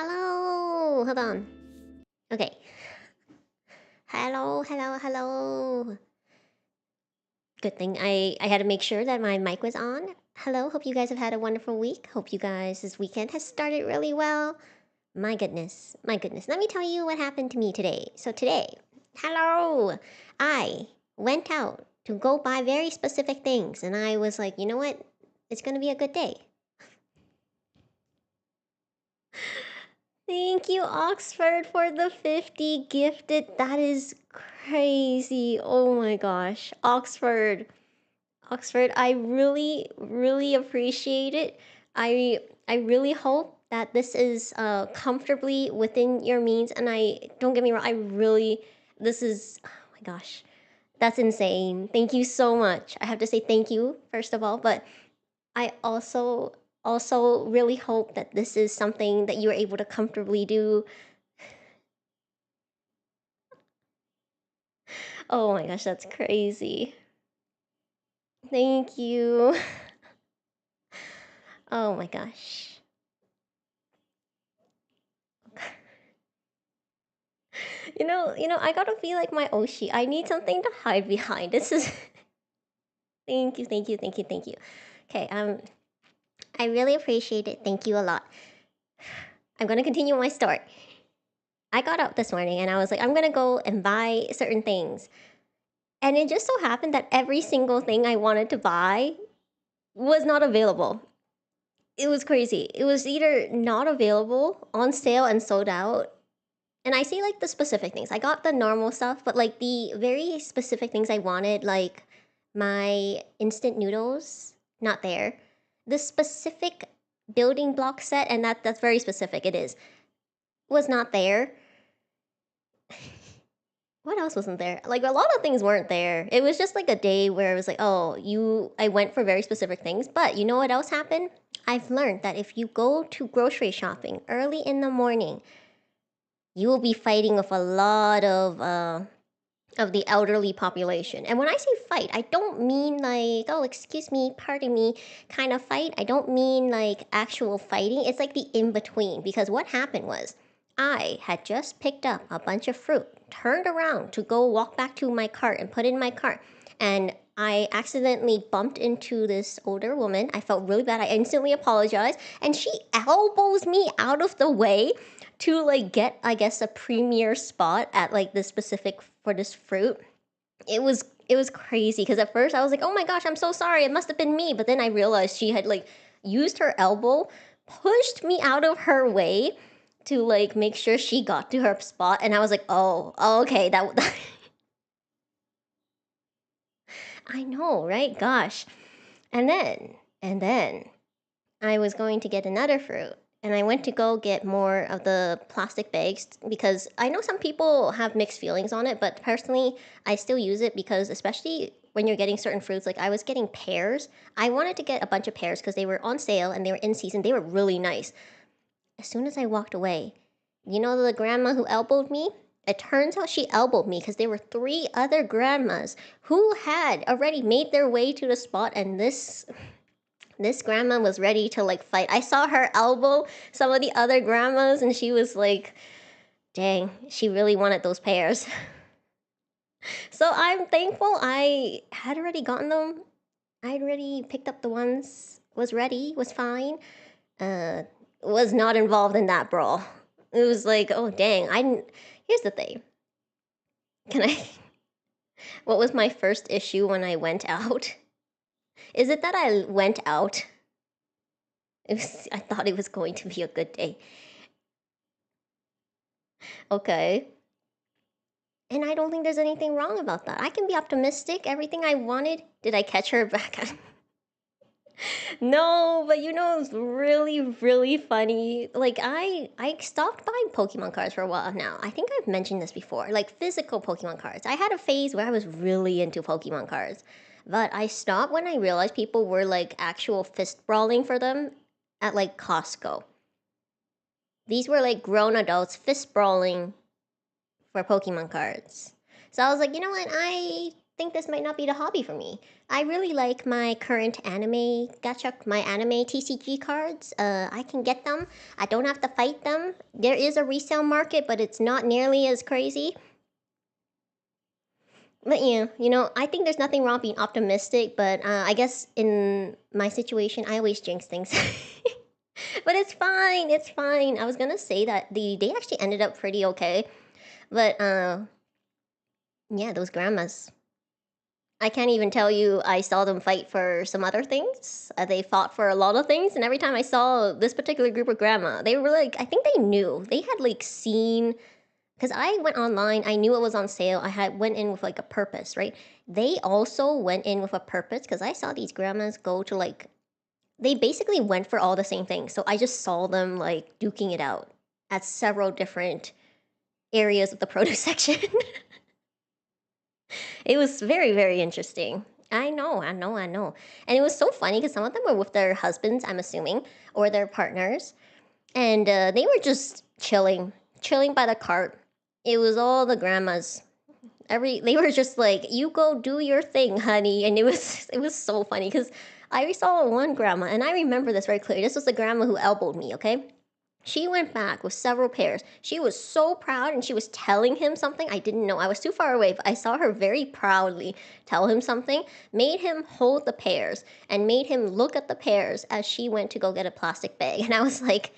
Hello, hold on. Okay. Hello. Good thing I had to make sure that my mic was on. Hello, hope you guys have had a wonderful week. Hope you guys this weekend has started really well. My goodness. Let me tell you what happened to me today. So today, I went out to go buy very specific things and I was like, you know what? It's gonna be a good day. Thank you, Oxford, for the 50 gifted. That is crazy. Oh my gosh. Oxford, I really appreciate it. I really hope that this is comfortably within your means. And I don't get me wrong, this is, oh my gosh, that's insane. Thank you so much. I have to say thank you, first of all, but I also really hope that this is something that you are able to comfortably do. Oh my gosh, that's crazy. Thank you. Oh my gosh. I gotta feel like my Oshi. I need something to hide behind. This is thank you. Okay, I really appreciate it. Thank you a lot. I'm gonna continue my story. I got up this morning and I was like, I'm gonna go and buy certain things. And it just so happened that every single thing I wanted to buy was not available. It was crazy. It was either not available, on sale, and sold out. And I see like the specific things. I got the normal stuff, but like the very specific things I wanted, like my instant noodles, not there. The specific building block set, and that's very specific, it is, was not there. What else wasn't there? Like a lot of things weren't there. It was just like a day where it was like, oh, I went for very specific things. But you know what else happened? I've learned that if you go to grocery shopping early in the morning, you will be fighting with a lot of the elderly population. And when I say fight, I don't mean like, oh, excuse me, pardon me, kind of fight. I don't mean like actual fighting. It's like the in between. Because what happened was, I had just picked up a bunch of fruit, turned around to go walk back to my cart and put it in my cart, and I accidentally bumped into this older woman. I felt really bad. I instantly apologized, and she elbows me out of the way to like get, I guess, a premier spot at like this specific for this fruit. It was crazy because at first I was like, oh my gosh, I'm so sorry, it must have been me. But then I realized she had like used her elbow, pushed me out of her way to like make sure she got to her spot, and I was like, oh okay, that I know, right? Gosh. And then I was going to get another fruit, and I went to go get more of the plastic bags because I know some people have mixed feelings on it, but personally, I still use it because, especially when you're getting certain fruits, like I was getting pears. I wanted to get a bunch of pears because they were on sale and they were in season. They were really nice. As soon as I walked away, you know the grandma who elbowed me? It turns out she elbowed me because there were three other grandmas who had already made their way to the spot, and this grandma was ready to like fight. I saw her elbow some of the other grandmas, and she was like, dang, she really wanted those pears. So I'm thankful I had already gotten them. I'd already picked up the ones, was ready, was fine. Uh, was not involved in that brawl. It was like, oh dang, here's the thing. Can I what was my first issue when I went out? Is it that I went out? I thought it was going to be a good day. Okay. And I don't think there's anything wrong about that. I can be optimistic. Everything I wanted. Did I catch her back? No, but it's really funny. Like I stopped buying Pokemon cards for a while now. I think I've mentioned this before. Like physical Pokemon cards. I had a phase where I was really into Pokemon cards. But I stopped when I realized people were like actual fist brawling for them at like Costco. These were like grown adults fist brawling for Pokemon cards. So I was like, you know what? think this might not be the hobby for me. I really like my current anime gacha, my anime TCG cards. I can get them. I don't have to fight them. There is a resale market, but it's not nearly as crazy. But yeah, I think there's nothing wrong being optimistic, but I guess in my situation, I always jinx things. But it's fine, it's fine. I was gonna say that they actually ended up pretty okay. But yeah, those grandmas. I can't even tell you I saw them fight for some other things. They fought for a lot of things, and every time I saw this particular group of grandma, they were like, I think they knew. They had like seen, because I went online, I knew it was on sale. I had went in with like a purpose, right? They also went in with a purpose because I saw these grandmas go to like, they basically went for all the same things. So I just saw them like duking it out at several different areas of the produce section. It was very, very interesting. I know, I know, I know. And it was so funny because some of them were with their husbands, I'm assuming, or their partners. And they were just chilling by the cart. It was all the grandmas. They were just like, you go do your thing, honey. And it was so funny because I saw one grandma, and I remember this very clearly. This was the grandma who elbowed me, okay? She went back with several pairs. She was so proud, and she was telling him something I didn't know. I was too far away, but I saw her very proudly tell him something, made him hold the pears, and made him look at the pears as she went to go get a plastic bag. And I was like,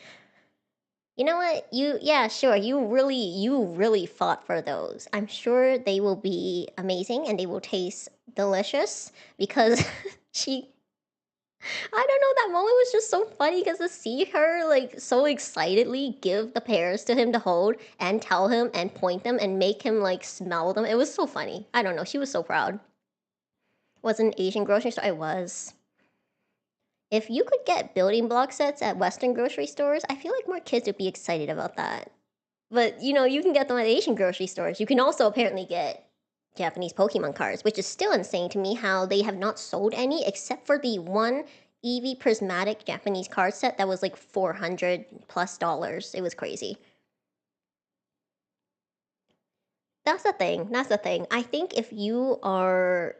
you know what? Yeah, sure. You really fought for those. I'm sure they will be amazing and they will taste delicious because she I don't know, that moment was just so funny because to see her like so excitedly give the pears to him to hold and tell him and point them and make him like smell them. It was so funny. I don't know. She was so proud. Was it an Asian grocery store? I was. If you could get building block sets at Western grocery stores, I feel like more kids would be excited about that. But you can get them at Asian grocery stores. You can also apparently get Japanese Pokemon cards, which is still insane to me how they have not sold any except for the one Eevee prismatic Japanese card set that was like $400 plus. It was crazy. That's the thing. That's the thing. I think if you are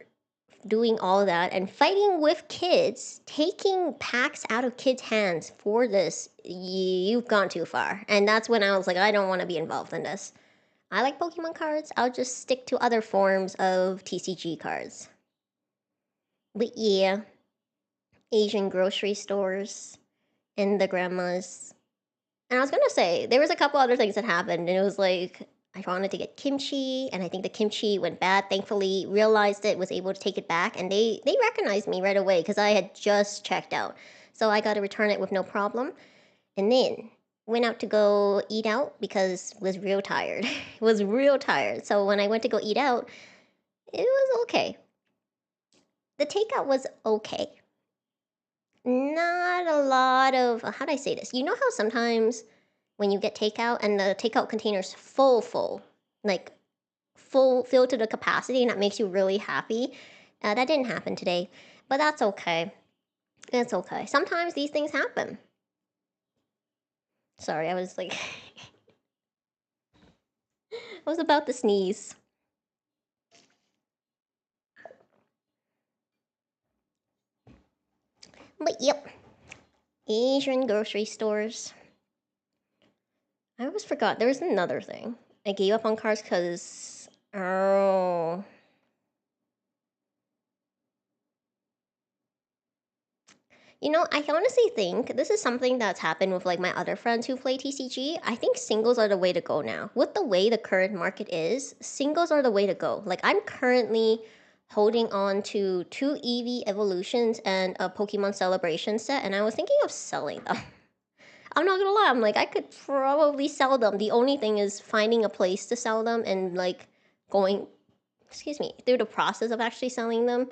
doing all that and fighting with kids, taking packs out of kids' hands for this, you've gone too far. And that's when I was like, I don't want to be involved in this. I like Pokemon cards. I'll just stick to other forms of TCG cards. But yeah, Asian grocery stores and the grandmas. And I was gonna say, there was a couple other things that happened, and it was like, I wanted to get kimchi, and I think the kimchi went bad. Thankfully, realized it, was able to take it back, and they recognized me right away because I had just checked out. So I got to return it with no problem. And then went out to go eat out because was real tired. Was real tired. So when I went to go eat out, it was okay. The takeout was okay. Not a lot of how do I say this? You know how sometimes when you get takeout and the takeout container's full, like full filled to the capacity, and that makes you really happy. That didn't happen today, but that's okay. It's okay. Sometimes these things happen. Sorry, I was like, I was about to sneeze. But yep, Asian grocery stores. I almost forgot. There was another thing. I gave up on cars because. Oh. I honestly think this is something that's happened with like my other friends who play TCG. I think singles are the way to go now. With the way the current market is, singles are the way to go. Like I'm currently holding on to two Eevee evolutions and a Pokemon celebration set, and I was thinking of selling them. I'm not gonna lie, I'm like, I could probably sell them. The only thing is finding a place to sell them and like going, excuse me, through the process of actually selling them.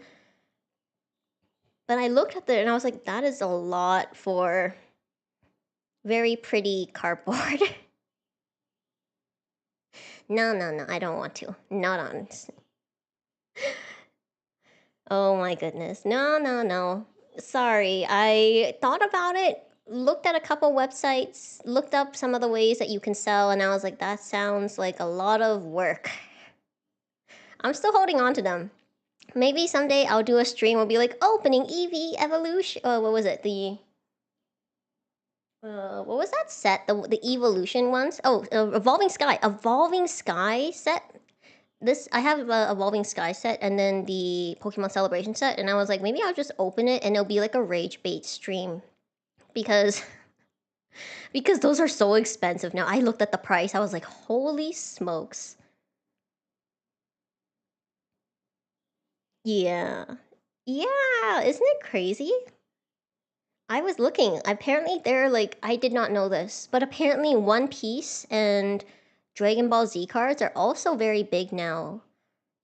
But I looked at it and I was like, that is a lot for very pretty cardboard. No, no, no, I don't want to. Not on. Oh my goodness. No, no, no. Sorry. I thought about it, looked at a couple websites, looked up some of the ways that you can sell, and I was like, that sounds like a lot of work. I'm still holding on to them. Maybe someday I'll do a stream. We'll be like opening Eevee Evolution. What was it? What was that set? The evolution ones. Oh, Evolving Sky. Evolving Sky set. This I have a Evolving Sky set and then the Pokemon Celebration set, and I was like, maybe I'll just open it and it'll be like a rage bait stream because because those are so expensive now. I looked at the price. I was like, holy smokes. Yeah. Yeah, isn't it crazy? I was looking. Apparently, they're like, I did not know this, but apparently, One Piece and Dragon Ball Z cards are also very big now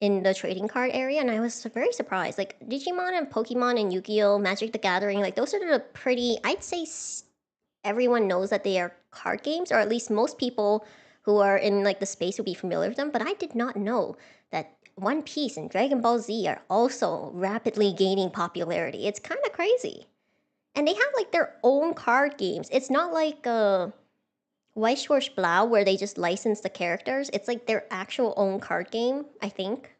in the trading card area, and I was very surprised. Like, Digimon and Pokemon and Yu Gi Oh!, Magic the Gathering, like, those are the pretty, I'd say everyone knows that they are card games, or at least most people who are in like the space will be familiar with them, but I did not know that One Piece and Dragon Ball Z are also rapidly gaining popularity. It's kind of crazy. And they have like their own card games. It's not like Weiss Schwarz Blau where they just license the characters. It's like their actual own card game, I think.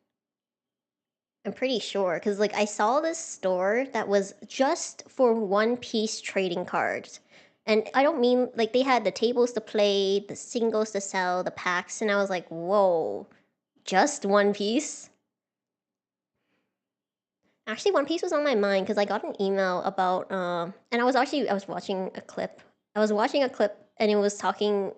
I'm pretty sure because like I saw this store that was just for One Piece trading cards. And I don't mean like they had the tables to play, the singles to sell, the packs, and I was like, whoa, just One Piece? Actually, One Piece was on my mind because I got an email about, and I was watching a clip. I was watching a clip and it was talking,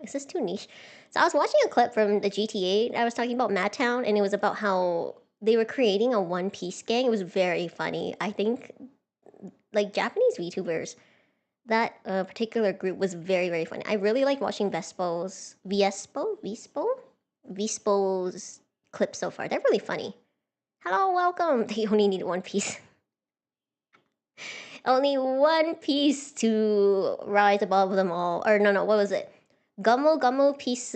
is this too niche? So I was watching a clip from the GTA. I was talking about Madtown and it was about how they were creating a One Piece gang. It was very funny. I think, like Japanese VTubers, that particular group was very, very funny. I really like watching Vespo's clips so far. They're really funny. Hello, welcome. They only need one piece. Only one piece to rise above them all. Or no, what was it? Gummo Gummo piece.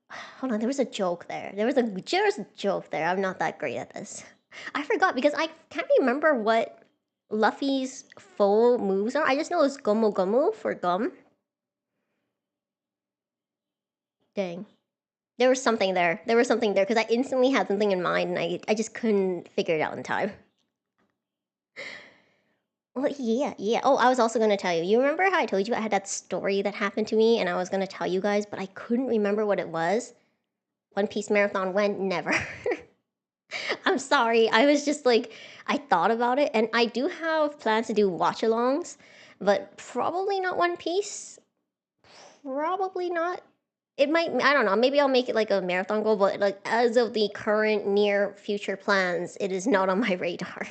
Hold on, there was a joke there. There was a joke there. I'm not that great at this. I forgot because I can't remember what Luffy's full moves are. I just know it's Gummo Gummo for gum. Dang. There was something there. There was something there because I instantly had something in mind and I just couldn't figure it out in time. Well, yeah. Oh, I was also going to tell you. You remember how I told you I had that story that happened to me and I was going to tell you guys, but I couldn't remember what it was? One Piece Marathon went never. I'm sorry. I was just like, I thought about it and I do have plans to do watch alongs, but probably not One Piece. Probably not. It might, I don't know, maybe I'll make it like a marathon goal, but like as of the current near future plans, it is not on my radar.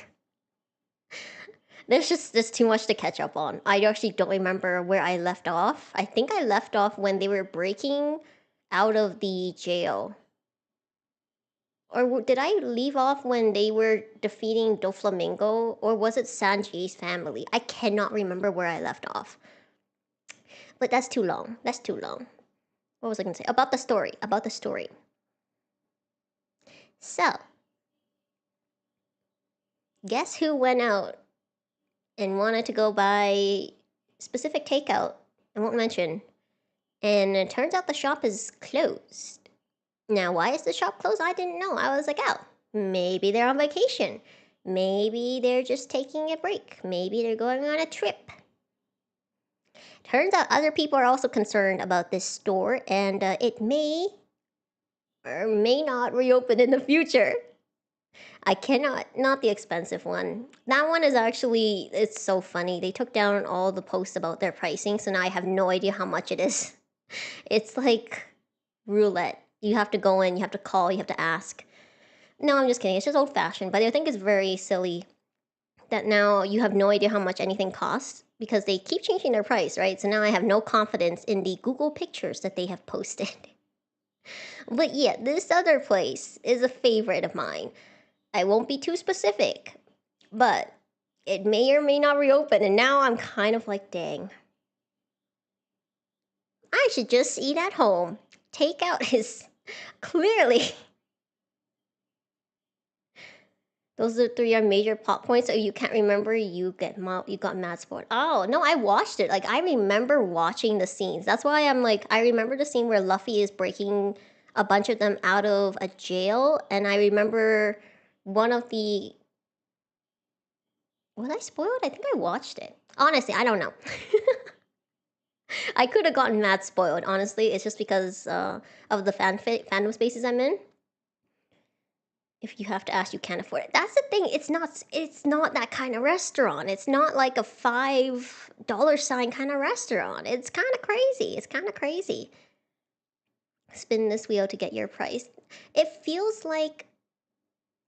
There's too much to catch up on. I actually don't remember where I left off. I think I left off when they were breaking out of the jail. Or did I leave off when they were defeating Doflamingo? Or was it Sanji's family? I cannot remember where I left off. But that's too long. That's too long. What was I going to say? About the story. About the story. So, guess who went out and wanted to go buy specific takeout? I won't mention. And it turns out the shop is closed. Now, why is the shop closed? I didn't know. I was like, oh, maybe they're on vacation. Maybe they're just taking a break. Maybe they're going on a trip. Turns out other people are also concerned about this store and it may or may not reopen in the future. I cannot, not the expensive one. That one is actually, it's so funny. They took down all the posts about their pricing, so now I have no idea how much it is. It's like roulette. You have to go in, you have to call, you have to ask. No, I'm just kidding. It's just old fashioned, but I think it's very silly that now you have no idea how much anything costs because they keep changing their price, right? So now I have no confidence in the Google pictures that they have posted. But yeah, this other place is a favorite of mine. I won't be too specific, but it may or may not reopen, and now I'm kind of like, dang. I should just eat at home. Takeout is clearly. Those are three are major plot points. So you can't remember, you got mad sport. Oh no, I watched it. Like I remember watching the scenes. That's why I'm like, I remember the scene where Luffy is breaking a bunch of them out of a jail, and I remember one of the was I spoiled? I think I watched it. Honestly, I don't know. I could have gotten mad spoiled. Honestly, it's just because of the fandom spaces I'm in. If you have to ask, you can't afford it. That's the thing. It's not. It's not that kind of restaurant. It's not like a $5 kind of restaurant. It's kind of crazy. It's kind of crazy. Spin this wheel to get your price. It feels like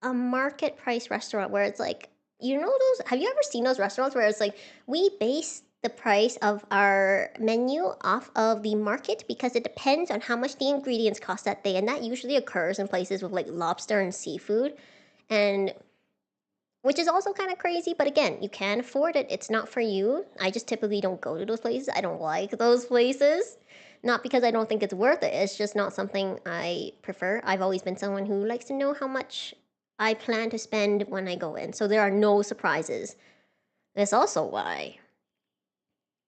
a market price restaurant where it's like, you know, those, have you ever seen those restaurants where it's like, we base the price of our menu off of the market because it depends on how much the ingredients cost that day, and that usually occurs in places with like lobster and seafood, and which is also kind of crazy, but again, you can afford it. It's not for you. I just typically don't go to those places. I don't like those places. Not because I don't think it's worth it. It's just not something I prefer. I've always been someone who likes to know how much I plan to spend when I go in. So there are no surprises. That's also why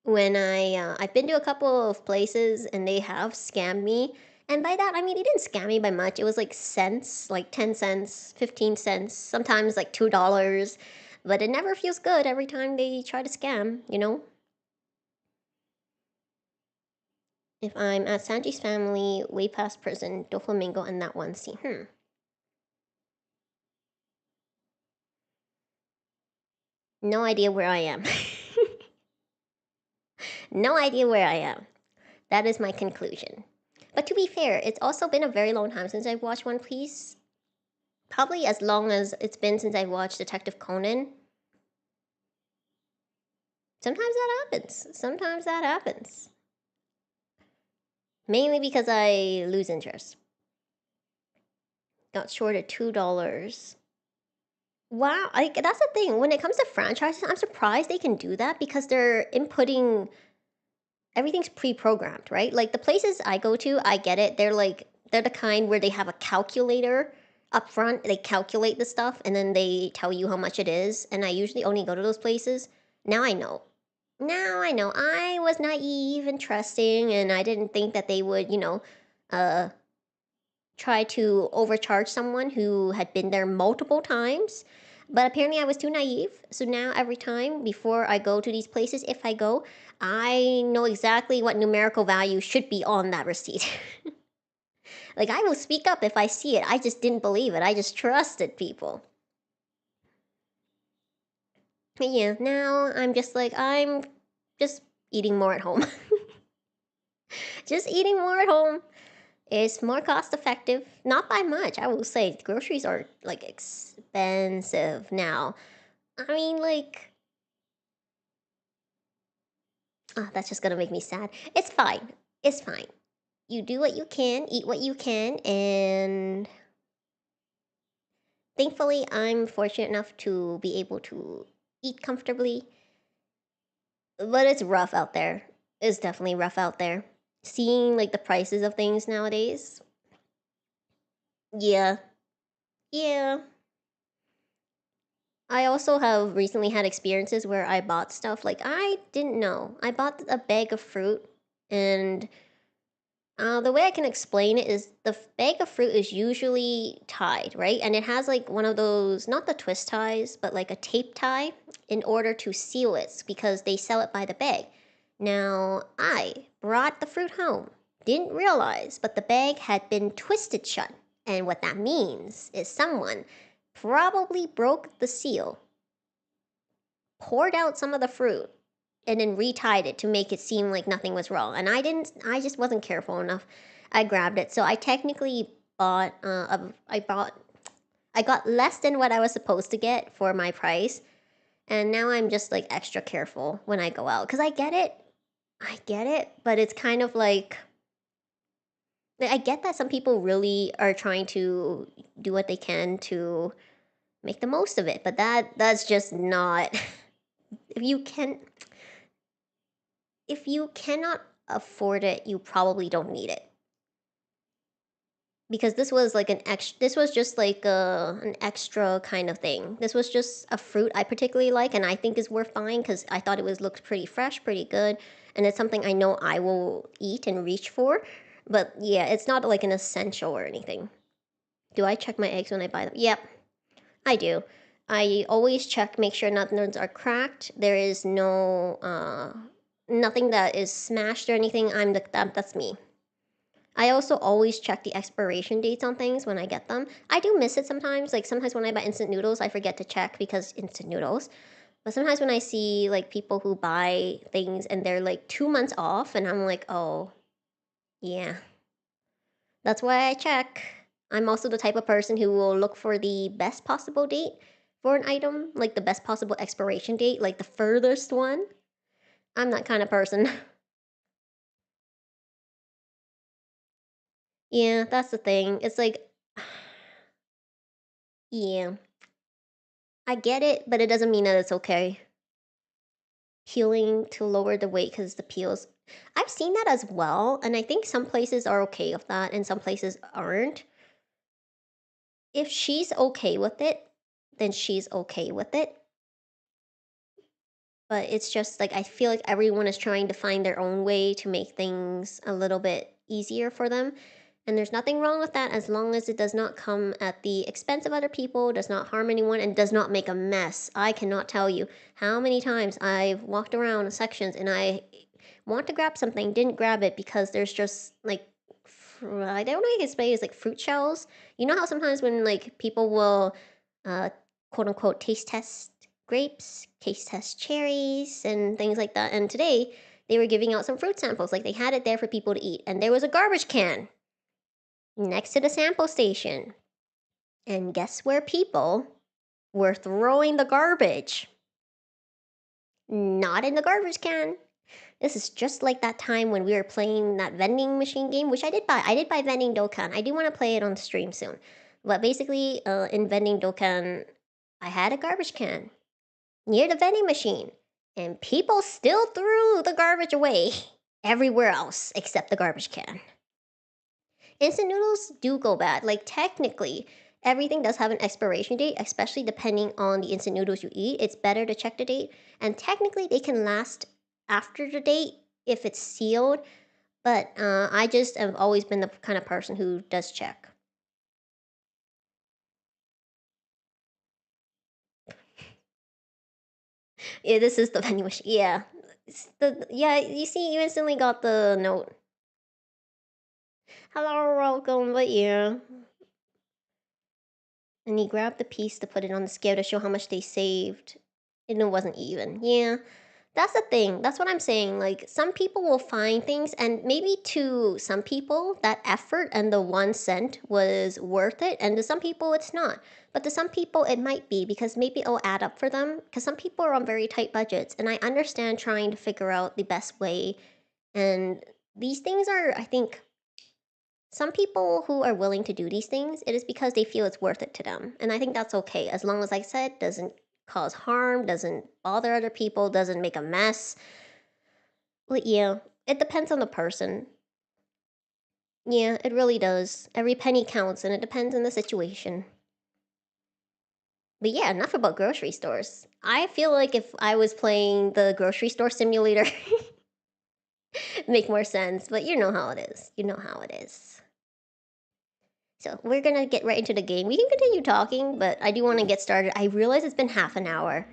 when I've been to a couple of places and they have scammed me. And by that I mean they didn't scam me by much. It was like cents, like 10 cents, 15 cents, sometimes like $2. But it never feels good every time they try to scam, you know? If I'm at Sanji's family, way past prison, Doflamingo, and that one scene. No idea where I am. No idea where I am. That is my conclusion. But to be fair, it's also been a very long time since I've watched One Piece. Probably as long as it's been since I watched Detective Conan. Sometimes that happens. Sometimes that happens. Mainly because I lose interest. Got short at $2. Wow, that's the thing. When it comes to franchises, I'm surprised they can do that because they're inputting everything's pre-programmed, right? Like the places I go to, I get it. They're the kind where they have a calculator up front. They calculate the stuff and then they tell you how much it is. And I usually only go to those places. Now I know. Now I know. I was naive and trusting, and I didn't think that they would, uh, try to overcharge someone who had been there multiple times. But apparently, I was too naive. So now, every time before I go to these places, if I go, I know exactly what numerical value should be on that receipt. Like, I will speak up if I see it. I just didn't believe it. I just trusted people. But yeah, now I'm just like, I'm just eating more at home. Just eating more at home. It's more cost effective, not by much. I will say groceries are like expensive now. I mean, like, that's just gonna make me sad. It's fine. It's fine. You do what you can, eat what you can, and thankfully, I'm fortunate enough to be able to eat comfortably. But it's rough out there. It's definitely rough out there. Seeing like the prices of things nowadays. Yeah. Yeah. I also have recently had experiences where I bought stuff like I didn't know. I bought a bag of fruit, and the way I can explain it is the bag of fruit is usually tied, right? And it has like one of those, not the twist ties, but like a tape tie in order to seal it because they sell it by the bag. Now, I brought the fruit home, didn't realize, but the bag had been twisted shut. And what that means is someone probably broke the seal, poured out some of the fruit, and then retied it to make it seem like nothing was wrong. And I just wasn't careful enough. I grabbed it. So I technically bought, I got less than what I was supposed to get for my price. And now I'm just like extra careful when I go out. Because I get it. I get it. But it's kind of like, I get that some people really are trying to do what they can to make the most of it. But that's just not, if you can, if you cannot afford it, you probably don't need it. Because this was like this was just like an extra kind of thing. This was just a fruit I particularly like and I think is worth buying because I thought it was looked pretty fresh, pretty good, and it's something I know I will eat and reach for. But yeah, it's not like an essential or anything. Do I check my eggs when I buy them? Yep. I do. I always check, make sure nothing are cracked. There is no nothing that is smashed or anything. That's me. I also always check the expiration dates on things when I get them. I do miss it sometimes. Like sometimes when I buy instant noodles, I forget to check because instant noodles. But sometimes when I see like people who buy things and they're like 2 months off, and I'm like, oh, yeah. That's why I check. I'm also the type of person who will look for the best possible date for an item, like the best possible expiration date, like the furthest one. I'm that kind of person. Yeah, that's the thing. It's like, yeah, I get it, but it doesn't mean that it's okay. Peeling to lower the weight because the peels. I've seen that as well, and I think some places are okay with that and some places aren't. If she's okay with it, then she's okay with it. But it's just like I feel like everyone is trying to find their own way to make things a little bit easier for them. And there's nothing wrong with that as long as it does not come at the expense of other people, does not harm anyone, and does not make a mess. I cannot tell you how many times I've walked around sections and I want to grab something, didn't grab it because there's just like I don't know how to explain. It's like fruit shells. You know how sometimes when like people will, uh, quote unquote, taste test grapes, taste test cherries, and things like that. And today they were giving out some fruit samples. Like they had it there for people to eat, and there was a garbage can next to the sample station. And guess where people were throwing the garbage? Not in the garbage can. This is just like that time when we were playing that vending machine game, which I did buy. I did buy Vending Dokkan. I do want to play it on stream soon. But basically, in Vending Dokkan, I had a garbage can near the vending machine, and people still threw the garbage away everywhere else except the garbage can. Instant noodles do go bad. Like, technically, everything does have an expiration date, especially depending on the instant noodles you eat. It's better to check the date. And technically, they can last after the date if it's sealed. But I just have always been the kind of person who does check. Yeah, this is the vending machine. Yeah. Yeah, you see, you instantly got the note. Hello, welcome, but yeah. And he grabbed the piece to put it on the scale to show how much they saved. And it wasn't even. Yeah. That's the thing. That's what I'm saying. Like, some people will find things, and maybe to some people, that effort and the 1 cent was worth it, and to some people, it's not. But to some people, it might be because maybe it'll add up for them. Because some people are on very tight budgets, and I understand trying to figure out the best way. And these things are, I think, some people who are willing to do these things, it is because they feel it's worth it to them. And I think that's okay, as long as, like I said, doesn't cause harm, doesn't bother other people, doesn't make a mess. Well, yeah, it depends on the person. Yeah, it really does. Every penny counts, and it depends on the situation. But yeah, enough about grocery stores. I feel like if I was playing the grocery store simulator, make more sense. But you know how it is. You know how it is. So we're gonna get right into the game. We can continue talking, but I do want to get started. I realize it's been half an hour.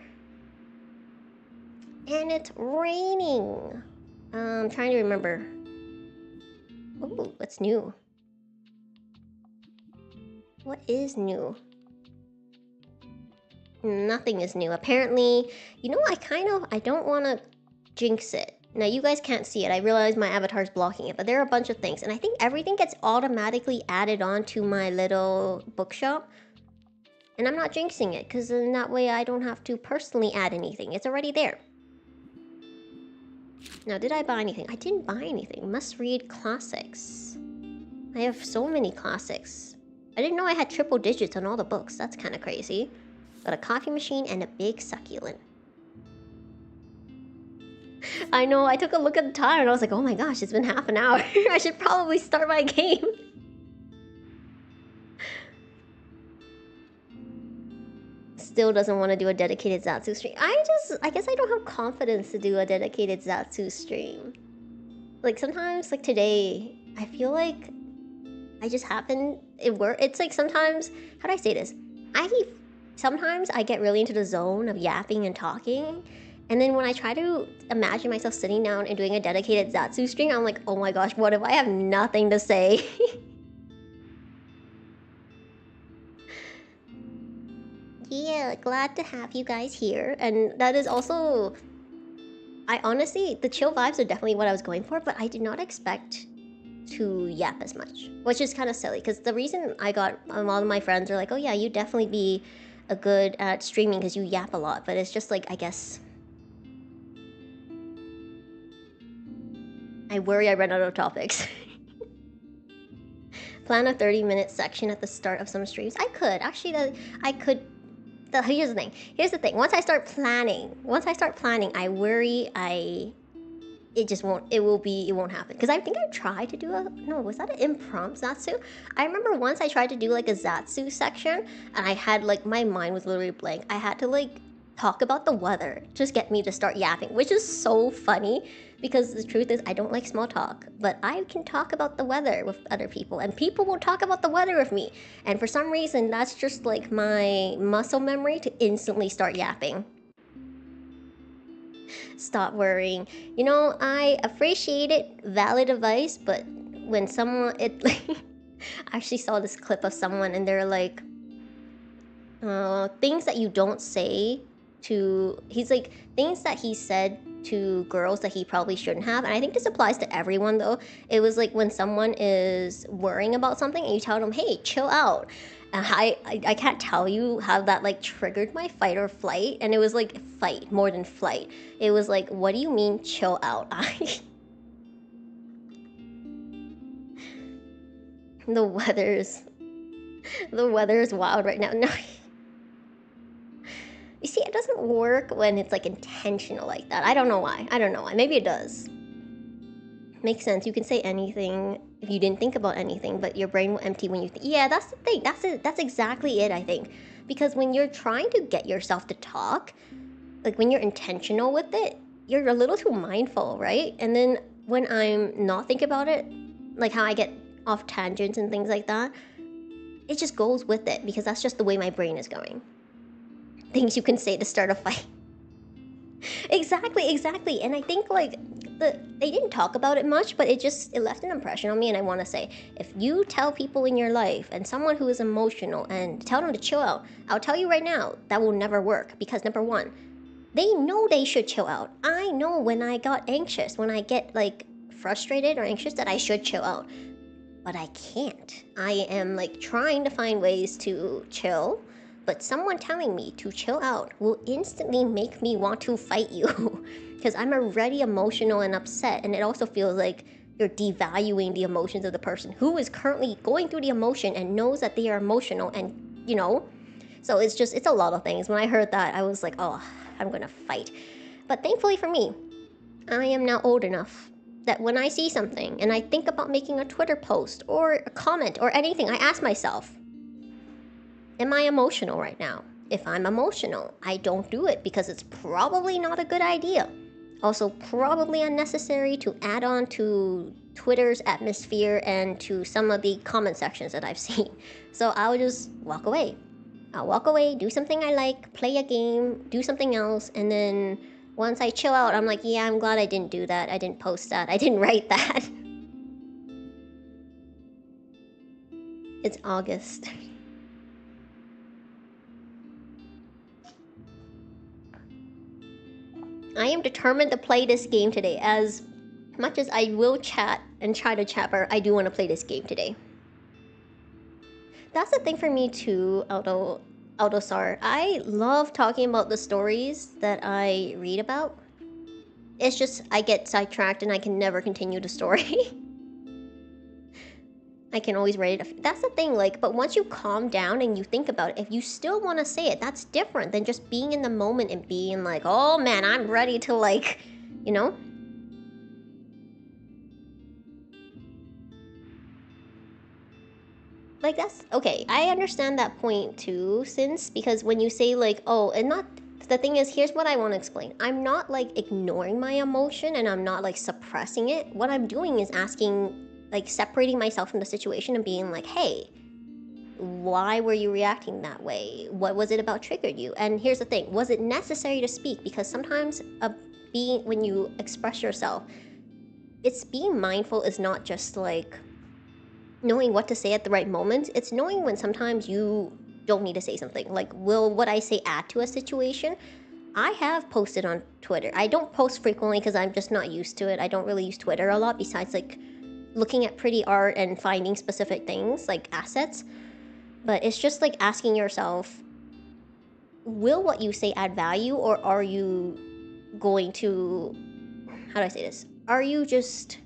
And it's raining. I'm trying to remember. Ooh, what's new? What is new? Nothing is new. Apparently, you know, I don't want to jinx it. Now, you guys can't see it. I realize my avatar's blocking it, but there are a bunch of things. And I think everything gets automatically added on to my little bookshop. And I'm not jinxing it, because in that way I don't have to personally add anything. It's already there. Now, did I buy anything? I didn't buy anything. Must read classics. I have so many classics. I didn't know I had triple digits on all the books. That's kind of crazy. Got a coffee machine and a big succulent. I know, I took a look at the time and I was like, oh my gosh, it's been half an hour. I should probably start my game. Still doesn't want to do a dedicated Zatsu stream. I guess I don't have confidence to do a dedicated Zatsu stream. Like sometimes, like today, I feel like I just happen, it's like sometimes, how do I say this? I sometimes I get really into the zone of yapping and talking. And then when I try to imagine myself sitting down and doing a dedicated Zatsu stream, I'm like, oh my gosh, what if I have nothing to say? Yeah, glad to have you guys here. And that is also, I honestly, the chill vibes are definitely what I was going for, but I did not expect to yap as much, which is kind of silly because the reason I got a lot of my friends are like, oh yeah, you definitely be a good at streaming because you yap a lot, but it's just like, I guess I worry I run out of topics. Plan a 30-minute section at the start of some streams. I could actually. I could. Here's the thing. Once I start planning, I worry it just won't. It won't happen. Because I think I tried to do was that an impromptu Zatsu? I remember once I tried to do like a Zatsu section, and I had like my mind was literally blank. I had to like talk about the weather, just get me to start yapping, which is so funny because the truth is I don't like small talk, but I can talk about the weather with other people and people will talk about the weather with me. And for some reason, that's just like my muscle memory to instantly start yapping. Stop worrying. You know, I appreciate it, valid advice, but when someone, I actually saw this clip of someone and they're like, things that you don't say to, he's like, things that he said to girls that he probably shouldn't have. And I think this applies to everyone though. It was like when someone is worrying about something and you tell them, hey, chill out. And I can't tell you how that like triggered my fight or flight. And it was like fight more than flight. It was like, what do you mean chill out? The weather is wild right now. No. You see, it doesn't work when it's like intentional like that. I don't know why. Maybe it does. Makes sense. You can say anything if you didn't think about anything, but your brain will empty when you think. Yeah, that's the thing. That's exactly it, I think. Because when you're trying to get yourself to talk, like when you're intentional with it, you're a little too mindful, right? And then when I'm not thinking about it, like how I get off tangents and things like that, it just goes with it because that's just the way my brain is going. Things you can say to start a fight. Exactly. And I think like they didn't talk about it much, but it left an impression on me. And I want to say, if you tell people in your life and someone who is emotional and tell them to chill out, I'll tell you right now, that will never work. Because number one, they know they should chill out. I know when I got anxious, when I get like frustrated or anxious, that I should chill out. But I can't. I am like trying to find ways to chill, but someone telling me to chill out will instantly make me want to fight you because I'm already emotional and upset, and it also feels like you're devaluing the emotions of the person who is currently going through the emotion and knows that they are emotional, and you know, so it's a lot of things. When I heard that, I was like, oh, I'm gonna fight. But thankfully for me, I am now old enough that when I see something and I think about making a Twitter post or a comment or anything, I ask myself, am I emotional right now? If I'm emotional, I don't do it because it's probably not a good idea. Also, probably unnecessary to add on to Twitter's atmosphere and to some of the comment sections that I've seen. So I'll just walk away. I'll walk away, do something I like, play a game, do something else, and then once I chill out, I'm like, yeah, I'm glad I didn't do that. I didn't post that. I didn't write that. It's August. I am determined to play this game today. As much as I will chat and try to chat, I do want to play this game today. That's the thing for me too, Autosar. I love talking about the stories that I read about. It's just I get sidetracked and I can never continue the story. I can always write it. That's the thing, like, but once you calm down and you think about it, if you still want to say it, that's different than just being in the moment and being like, oh man, I'm ready to, like, you know? Like, that's, okay, I understand that point too, because when you say, like, oh, and not, the thing is, here's what I want to explain. I'm not, like, ignoring my emotion and I'm not, like, suppressing it. What I'm doing is asking, like, separating myself from the situation and being like, hey, why were you reacting that way? What was it about triggered you? And here's the thing, was it necessary to speak? Because sometimes when you express yourself, it's being mindful is not just like knowing what to say at the right moment. It's knowing when sometimes you don't need to say something. Like, will what I say add to a situation? I have posted on Twitter. I don't post frequently because I'm just not used to it. I don't really use Twitter a lot besides like looking at pretty art and finding specific things like assets. But it's just like asking yourself, will what you say add value, or are you going to, how do I say this? Are you just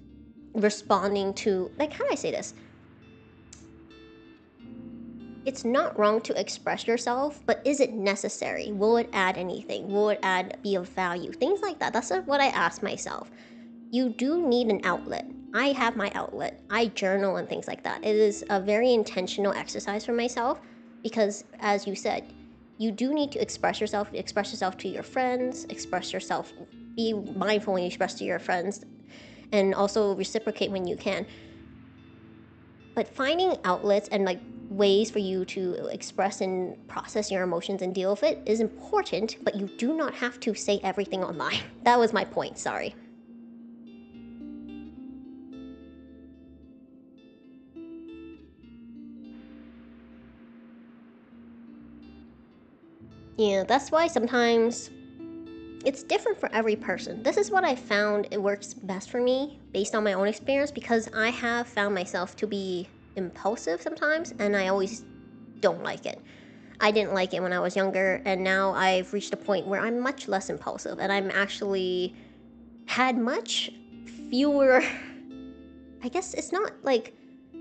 responding to, like, how do I say this? It's not wrong to express yourself, but is it necessary? Will it add anything? Will it be of value? Things like that. That's what I ask myself. You do need an outlet. I have my outlet. I journal and things like that. It is a very intentional exercise for myself because, as you said, you do need to express yourself to your friends, express yourself, be mindful when you express to your friends, and also reciprocate when you can. But finding outlets and like ways for you to express and process your emotions and deal with it is important, but you do not have to say everything online. That was my point, sorry. Yeah, that's why sometimes it's different for every person. This is what I found it works best for me based on my own experience, because I have found myself to be impulsive sometimes and I always don't like it. I didn't like it when I was younger, and now I've reached a point where I'm much less impulsive and I'm actually had much fewer, I guess it's not like,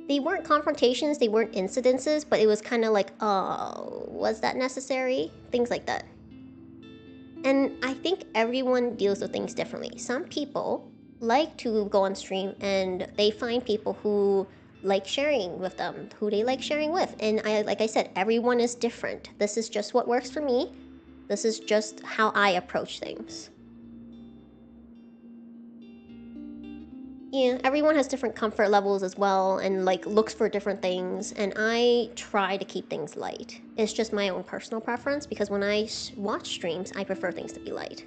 they weren't confrontations, they weren't incidences, but it was kind of like, oh, was that necessary? Things like that. And I think everyone deals with things differently. Some people like to go on stream and they find people who like sharing with them, who they like sharing with. And like I said, everyone is different. This is just what works for me. This is just how I approach things. Yeah, everyone has different comfort levels as well, and like looks for different things, and I try to keep things light. It's just my own personal preference, because when I watch streams, I prefer things to be light.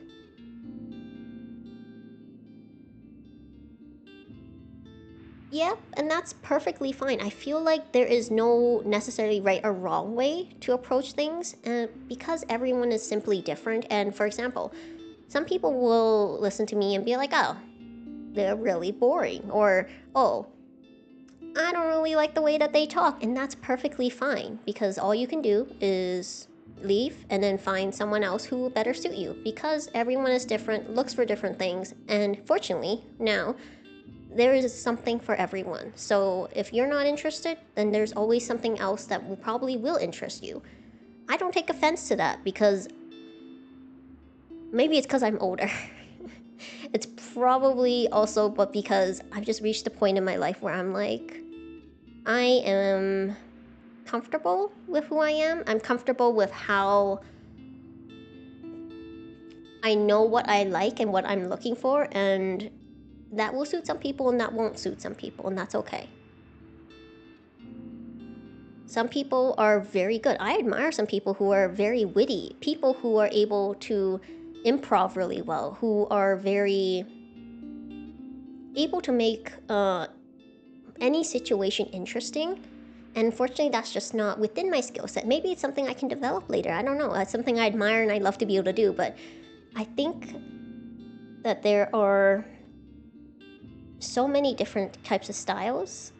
Yep, and that's perfectly fine. I feel like there is no necessarily right or wrong way to approach things, because everyone is simply different. And for example, some people will listen to me and be like, oh, they're really boring, or oh, I don't really like the way that they talk, and that's perfectly fine, because all you can do is leave and then find someone else who will better suit you, because everyone is different, looks for different things, and fortunately, now, there is something for everyone. So if you're not interested, then there's always something else that probably will interest you. I don't take offense to that, because maybe it's because I'm older. It's probably also, but because I've just reached a point in my life where I'm like, I am comfortable with who I am. I'm comfortable with how I know what I like and what I'm looking for, and that will suit some people and that won't suit some people, and that's okay. Some people are very good. I admire some people who are very witty, people who are able to improv really well, who are very able to make any situation interesting. And unfortunately, that's just not within my skill set. Maybe it's something I can develop later. I don't know. It's something I admire and I'd love to be able to do. But I think that there are so many different types of styles.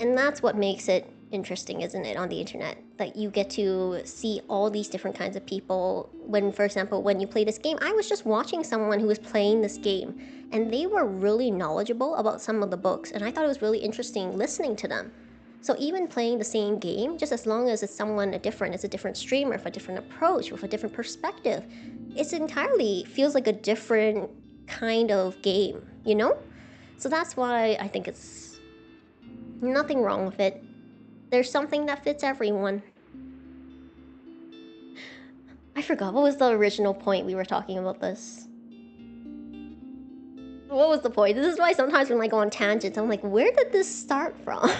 And that's what makes it interesting, isn't it, on the internet? That you get to see all these different kinds of people. When, for example, when you play this game, I was just watching someone who was playing this game, and they were really knowledgeable about some of the books, and I thought it was really interesting listening to them. So even playing the same game, just as long as it's someone it's a different streamer with a different approach, with a different perspective, it's entirely feels like a different kind of game, you know? So that's why I think it's nothing wrong with it. There's something that fits everyone. I forgot, what was the original point we were talking about this? What was the point? This is why sometimes when I go on tangents, I'm like, where did this start from?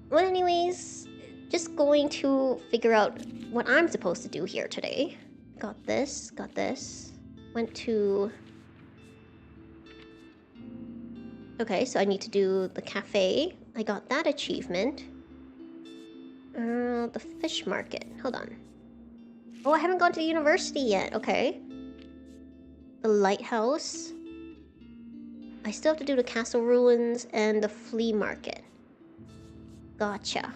Well, anyways, just going to figure out what I'm supposed to do here today. Got this, got this. Went to... Okay, so I need to do the cafe. I got that achievement. The fish market. Hold on. Oh, I haven't gone to the university yet. Okay. The lighthouse. I still have to do the castle ruins and the flea market. Gotcha.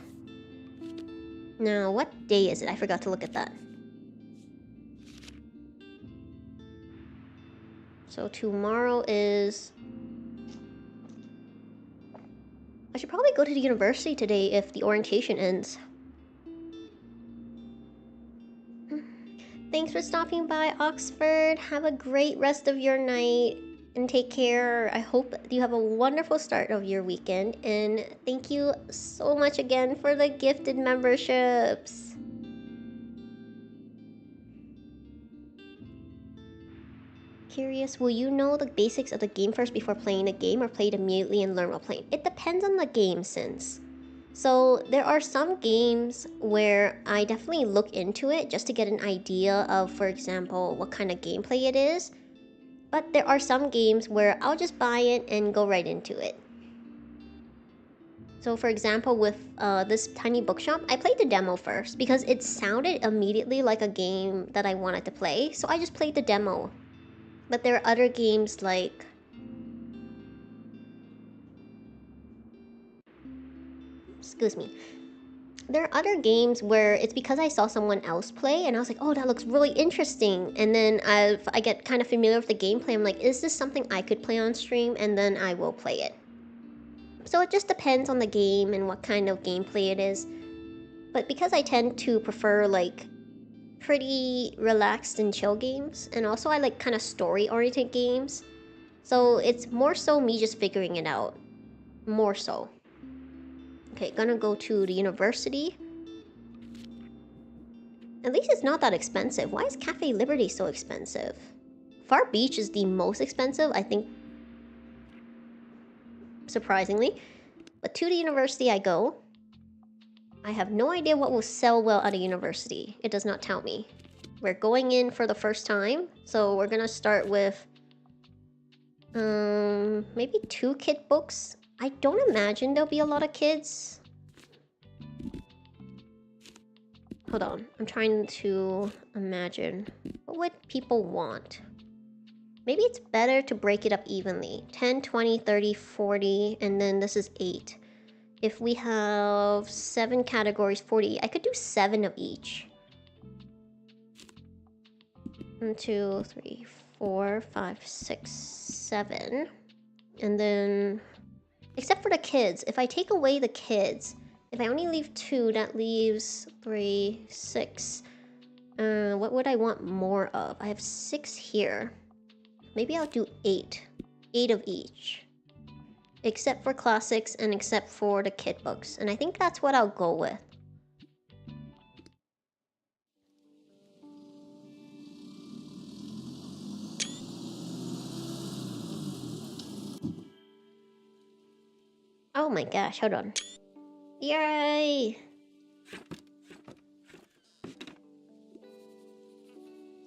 Now, what day is it? I forgot to look at that. So tomorrow is... I should probably go to the university today if the orientation ends. Thanks for stopping by, Oxford. Have a great rest of your night and take care. I hope you have a wonderful start of your weekend, and thank you so much again for the gifted memberships. Curious, will you know the basics of the game first before playing the game, or play it immediately and learn while playing? It depends on the game, since. So there are some games where I definitely look into it just to get an idea of, for example, what kind of gameplay it is. But there are some games where I'll just buy it and go right into it. So for example, with this tiny bookshop, I played the demo first because it sounded immediately like a game that I wanted to play. So I just played the demo. But there are other games like... Excuse me. There are other games where it's because I saw someone else play and I was like, oh, that looks really interesting. And then I get kind of familiar with the gameplay. I'm like, is this something I could play on stream? And then I will play it. So it just depends on the game and what kind of gameplay it is. But because I tend to prefer like pretty relaxed and chill games, and also I like kind of story-oriented games, so it's more so me just figuring it out. More so. Okay, gonna go to the university. At least it's not that expensive. Why is Cafe Liberty so expensive? Far Beach is the most expensive, I think. Surprisingly. But to the university I go. I have no idea what will sell well at a university. It does not tell me. We're going in for the first time, so we're gonna start with maybe 2 kid books. I don't imagine there'll be a lot of kids. Hold on, I'm trying to imagine. What would people want? Maybe it's better to break it up evenly. 10, 20, 30, 40, and then this is 8. If we have 7 categories, 40, I could do 7 of each. 1, 2, 3, 4, 5, 6, 7. And then, except for the kids, if I take away the kids, if I only leave 2, that leaves 3, 6. What would I want more of? I have 6 here. Maybe I'll do 8. 8 of each. Except for classics and except for the kid books. And I think that's what I'll go with. Oh my gosh, hold on. Yay!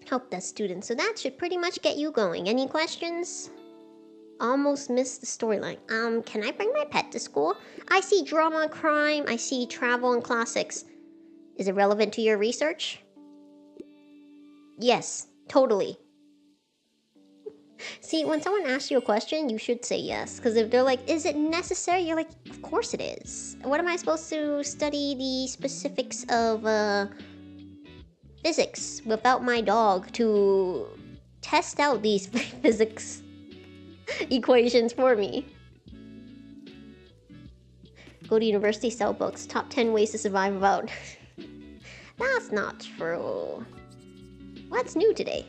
Help desk student. So that should pretty much get you going. Any questions? Almost missed the storyline. Can I bring my pet to school? I see drama and crime. I see travel and classics. Is it relevant to your research? Yes, totally. See, when someone asks you a question, you should say yes. Because if they're like, is it necessary? You're like, of course it is. What am I supposed to study the specifics of physics without my dog to test out these physics equations for me? Go to university, sell books. Top 10 ways to survive without. That's not true. What's new today?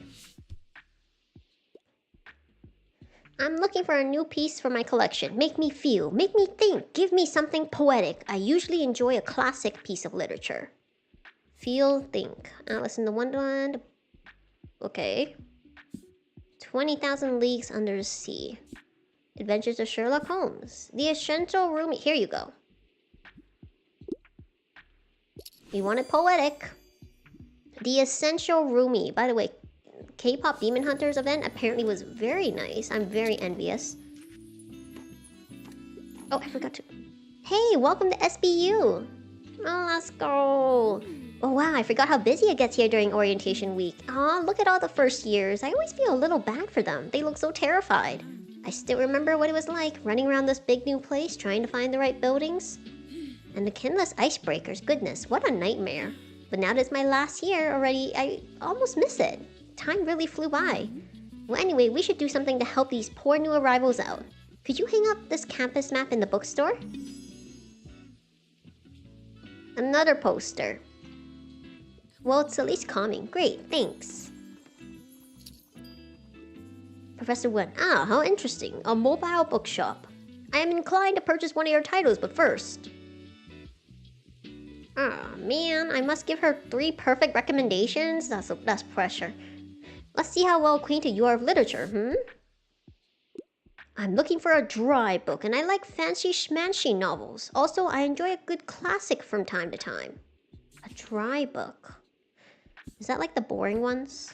I'm looking for a new piece for my collection. Make me feel, make me think, give me something poetic. I usually enjoy a classic piece of literature. Feel, think. Alice in the Wonderland. Okay. 20,000 Leagues Under the Sea. Adventures of Sherlock Holmes. The Essential Room. Here you go. We want it poetic. The Essential Roomie. By the way, K-pop Demon Hunters event apparently was very nice. I'm very envious. Oh, I forgot to... Hey, welcome to SBU! Oh, let's go! Oh wow, I forgot how busy it gets here during orientation week. Aw, look at all the first years. I always feel a little bad for them. They look so terrified. I still remember what it was like, running around this big new place, trying to find the right buildings. And the kinless icebreakers, goodness, what a nightmare. But now that it's my last year already, I almost miss it. Time really flew by. Well anyway, we should do something to help these poor new arrivals out. Could you hang up this campus map in the bookstore? Another poster. Well, it's at least calming. Great, thanks. Professor Wen. Ah, how interesting. A mobile bookshop. I am inclined to purchase one of your titles, but first... Ah, man, I must give her 3 perfect recommendations? That's pressure. Let's see how well acquainted you are of literature, I'm looking for a dry book, and I like fancy schmancy novels. Also, I enjoy a good classic from time to time. A dry book. Is that like the boring ones?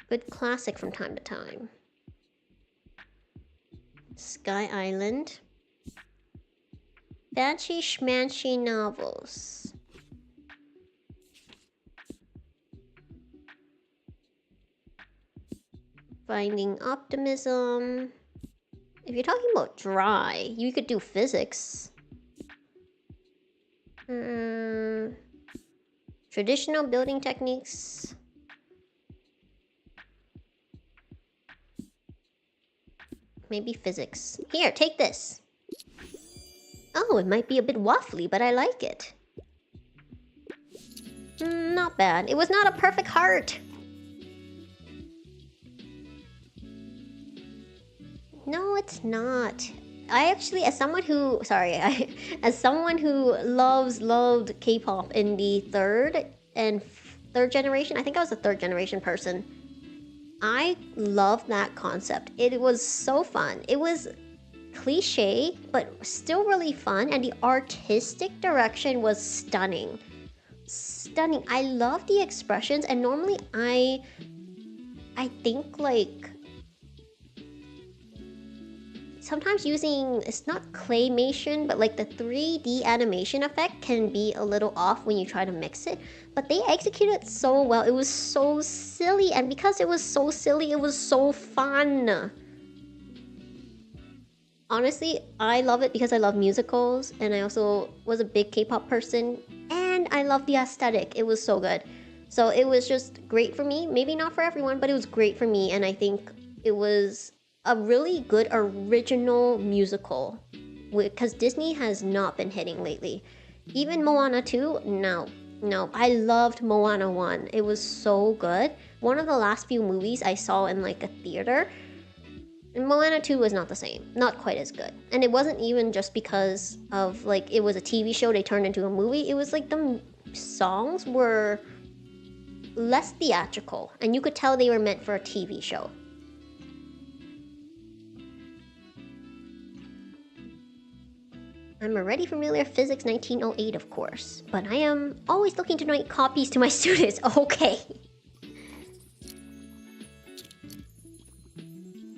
Good classic from time to time. Sky Island. Fancy schmancy novels. Finding Optimism. If you're talking about dry, you could do physics. Traditional building techniques. Maybe physics. Here, take this. Oh, it might be a bit waffly, but I like it. Not bad. It was not a perfect heart. No, it's not. I actually, as someone who loved K-pop in the third generation, I think I was a third generation person. I loved that concept. It was so fun. It was cliche, but still really fun, and the artistic direction was stunning. Stunning. I love the expressions, and normally I think like sometimes using, it's not claymation, but like the 3D animation effect can be a little off when you try to mix it. But they executed it so well. It was so silly, and because it was so silly, it was so fun. Honestly, I love it because I love musicals, and I also was a big K-pop person, and I love the aesthetic. It was so good. So it was just great for me. Maybe not for everyone, but it was great for me, and I think it was a really good original musical, because Disney has not been hitting lately. Even Moana 2, no. I loved Moana 1. It was so good. One of the last few movies I saw in like a theater, and Moana 2 was not the same. Not quite as good. And it wasn't even just because of like it was a TV show they turned into a movie. It was like the songs were less theatrical, and you could tell they were meant for a TV show. I'm already familiar with Physics 1908, of course, but I am always looking to donate copies to my students. Okay.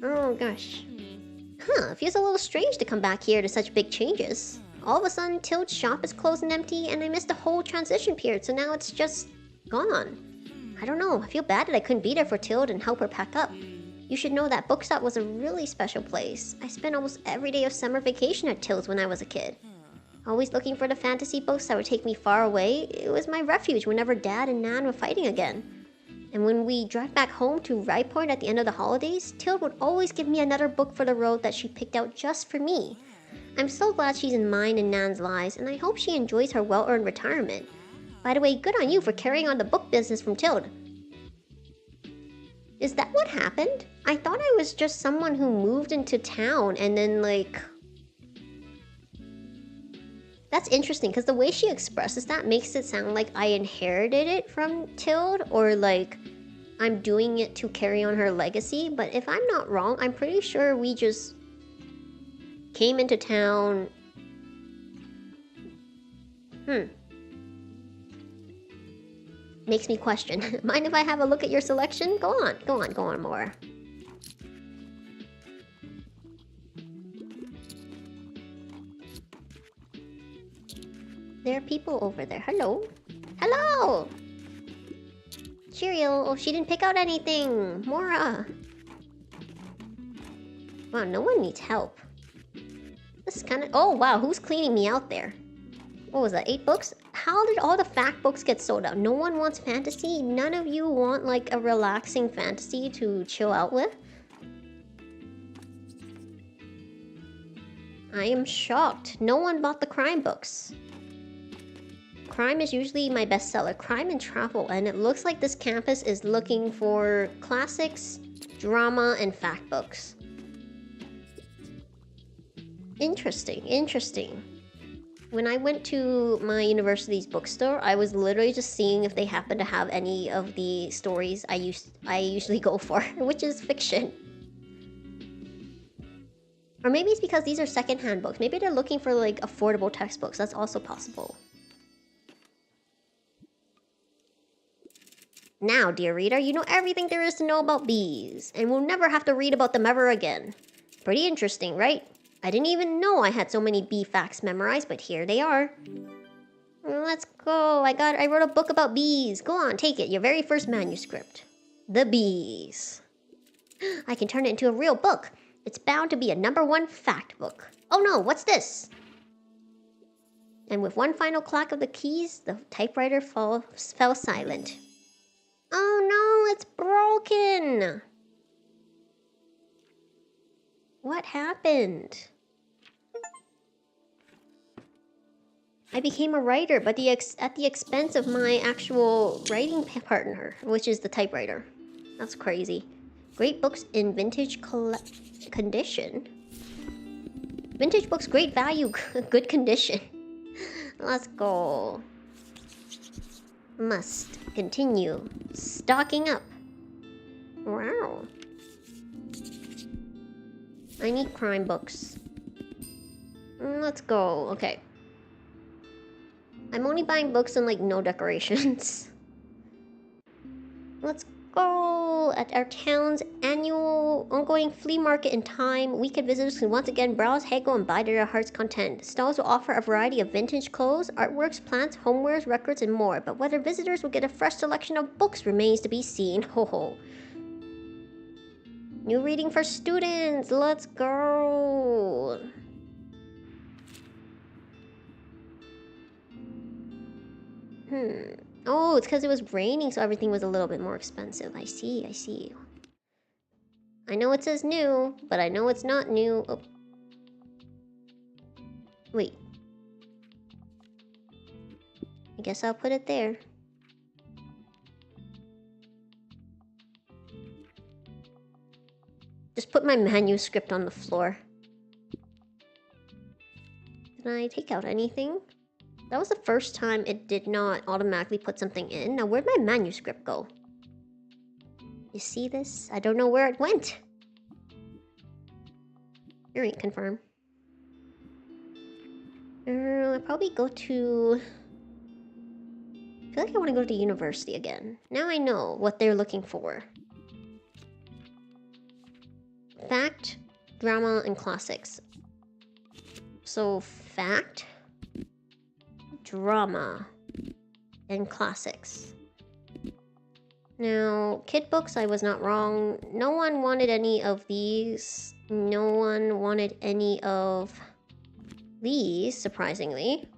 Oh gosh. Huh, it feels a little strange to come back here to such big changes. All of a sudden, Tilt's shop is closed and empty, and I missed the whole transition period, so now it's just gone. I don't know, I feel bad that I couldn't be there for Tilt and help her pack up. You should know that Bookshop was a really special place. I spent almost every day of summer vacation at Tilt's when I was a kid. Always looking for the fantasy books that would take me far away, it was my refuge whenever Dad and Nan were fighting again. And when we drive back home to Rye Point at the end of the holidays, Tilt would always give me another book for the road that she picked out just for me. I'm so glad she's in mine and Nan's lives, and I hope she enjoys her well-earned retirement. By the way, good on you for carrying on the book business from Tilt. Is that what happened? I thought I was just someone who moved into town and then like... That's interesting, because the way she expresses that makes it sound like I inherited it from Tilde, or like I'm doing it to carry on her legacy. But if I'm not wrong, I'm pretty sure we just came into town Makes me question. Mind if I have a look at your selection? Go on more. There are people over there. Hello? Hello! Cheerio. Oh, she didn't pick out anything. Mora. Wow, no one needs help. This is kind of... Oh, wow. Who's cleaning me out there? What was that? 8 books? How did all the fact books get sold out? No one wants fantasy? None of you want, like, a relaxing fantasy to chill out with? I am shocked. No one bought the crime books. Crime is usually my bestseller. Crime and travel. And it looks like this campus is looking for classics, drama, and fact books. Interesting. When I went to my university's bookstore, I was literally just seeing if they happen to have any of the stories I usually go for, which is fiction. Or maybe it's because these are secondhand books. Maybe they're looking for like affordable textbooks. That's also possible. Now, dear reader, you know everything there is to know about bees, and we'll never have to read about them ever again. Pretty interesting, right? I didn't even know I had so many bee facts memorized, but here they are. Let's go. I wrote a book about bees. Go on, take it. Your very first manuscript. The bees. I can turn it into a real book. It's bound to be a #1 fact book. Oh no, what's this? And with one final clack of the keys, the typewriter fell silent. Oh no, it's broken! What happened? I became a writer, but at the expense of my actual writing partner, which is the typewriter. That's crazy. Great books in vintage condition. Vintage books, great value, good condition. Let's go. Must continue stocking up. Wow. I need crime books. Let's go. Okay. I'm only buying books and like no decorations. Let's go. At our town's annual ongoing flea market in time, weekend visitors can once again browse, haggle, and buy to their heart's content. Stalls will offer a variety of vintage clothes, artworks, plants, homewares, records, and more. But whether visitors will get a fresh selection of books remains to be seen. Ho ho. New reading for students. Let's go. Oh, it's because it was raining, so everything was a little bit more expensive. I see. I know it says new, but I know it's not new. Oh. Wait. I guess I'll put it there. Just put my manuscript on the floor. Did I take out anything? That was the first time it did not automatically put something in. Now, where'd my manuscript go? You see this? I don't know where it went. Alright, confirm. I'll probably go to... I feel like I want to go to university again. Now I know what they're looking for. Fact, drama, and classics. So, fact... drama and classics. Now, kid books, I was not wrong. No one wanted any of these. No one wanted any of these, surprisingly.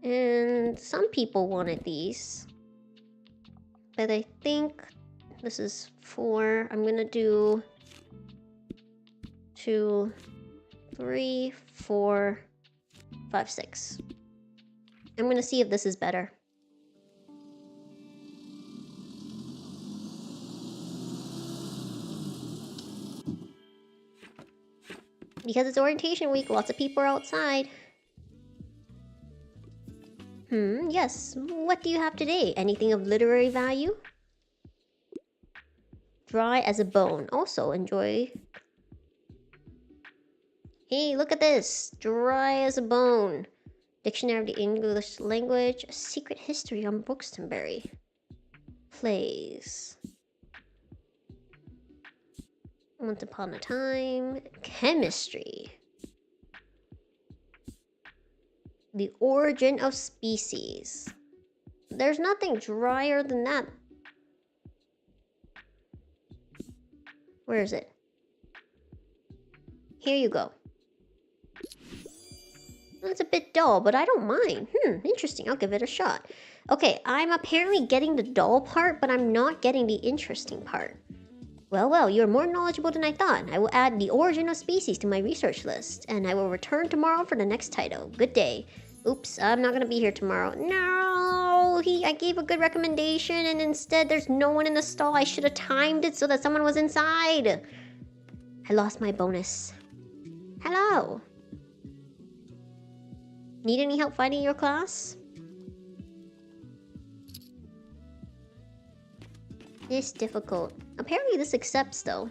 And some people wanted these. But I think this is 4. I'm gonna do 2, 3, 4, 5, 6. I'm gonna see if this is better. Because it's orientation week, lots of people are outside. Yes. What do you have today? Anything of literary value? Dry as a bone. Also enjoy. Hey, look at this. Dry as a bone. Dictionary of the English Language. Secret History on Bookshop. Plays. Once Upon a Time. Chemistry. The Origin of Species. There's nothing drier than that. Where is it? Here you go. That's a bit dull, but I don't mind. Interesting. I'll give it a shot. Okay, I'm apparently getting the dull part, but I'm not getting the interesting part. Well, you're more knowledgeable than I thought. I will add The Origin of Species to my research list, and I will return tomorrow for the next title. Good day. Oops, I'm not gonna be here tomorrow. No! I gave a good recommendation, and instead there's no one in the stall. I should have timed it so that someone was inside. I lost my bonus. Hello. Need any help finding your class? It's difficult. Apparently this accepts though.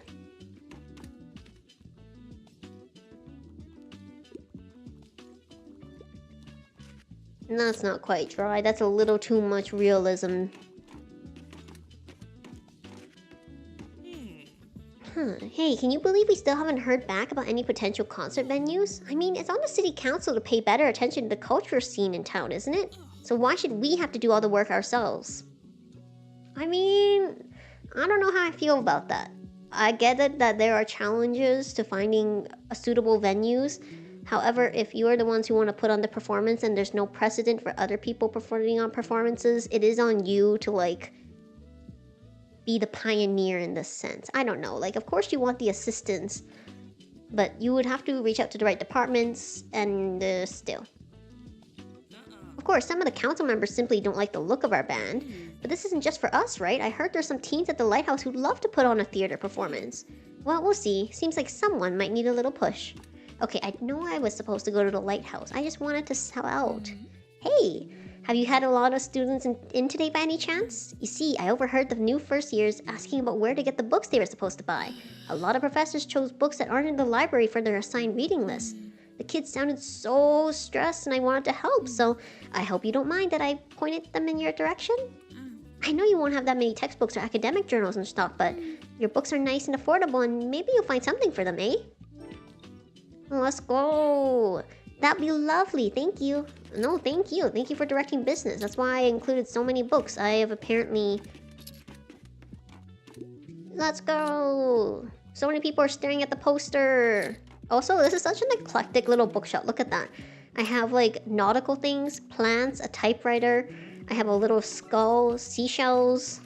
That's not quite dry. That's a little too much realism. Hey, can you believe we still haven't heard back about any potential concert venues? I mean, it's on the city council to pay better attention to the culture scene in town, isn't it? So why should we have to do all the work ourselves? I mean, I don't know how I feel about that. I get it that there are challenges to finding suitable venues. However, if you are the ones who want to put on the performance and there's no precedent for other people performing on performances, it is on you to like be the pioneer in this sense. I don't know, like of course you want the assistance, but you would have to reach out to the right departments and still. Of course, some of the council members simply don't like the look of our band, but this isn't just for us, right? I heard there's some teens at the lighthouse who'd love to put on a theater performance. Well, we'll see. Seems like someone might need a little push. Okay, I know I was supposed to go to the lighthouse. I just wanted to sell out. Hey, have you had a lot of students in today by any chance? You see, I overheard the new first years asking about where to get the books they were supposed to buy. A lot of professors chose books that aren't in the library for their assigned reading list. The kids sounded so stressed and I wanted to help, so I hope you don't mind that I pointed them in your direction. I know you won't have that many textbooks or academic journals and stuff, but your books are nice and affordable and maybe you'll find something for them, eh? Let's go. That'd be lovely, thank you. No, thank you. Thank you for directing business. That's why I included so many books. I have apparently... Let's go. So many people are staring at the poster. Also, this is such an eclectic little bookshop. Look at that. I have like nautical things, plants, a typewriter. I have a little skull, seashells.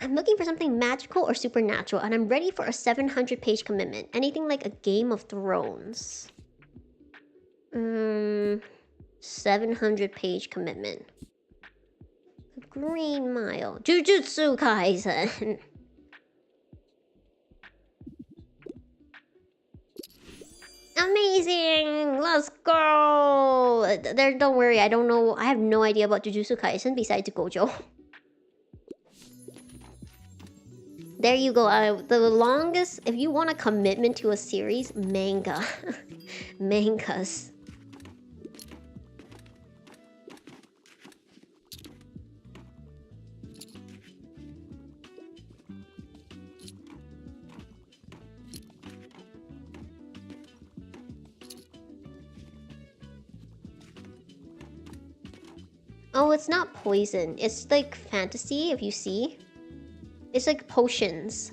I'm looking for something magical or supernatural, and I'm ready for a 700-page commitment. Anything like a Game of Thrones. 700-page commitment. Green Mile. Jujutsu Kaisen. Amazing! Let's go! Don't worry, I don't know. I have no idea about Jujutsu Kaisen besides Gojo. There you go. The longest, if you want a commitment to a series, manga. Mangas. Oh, it's not poison. It's like fantasy, if you see. It's like potions.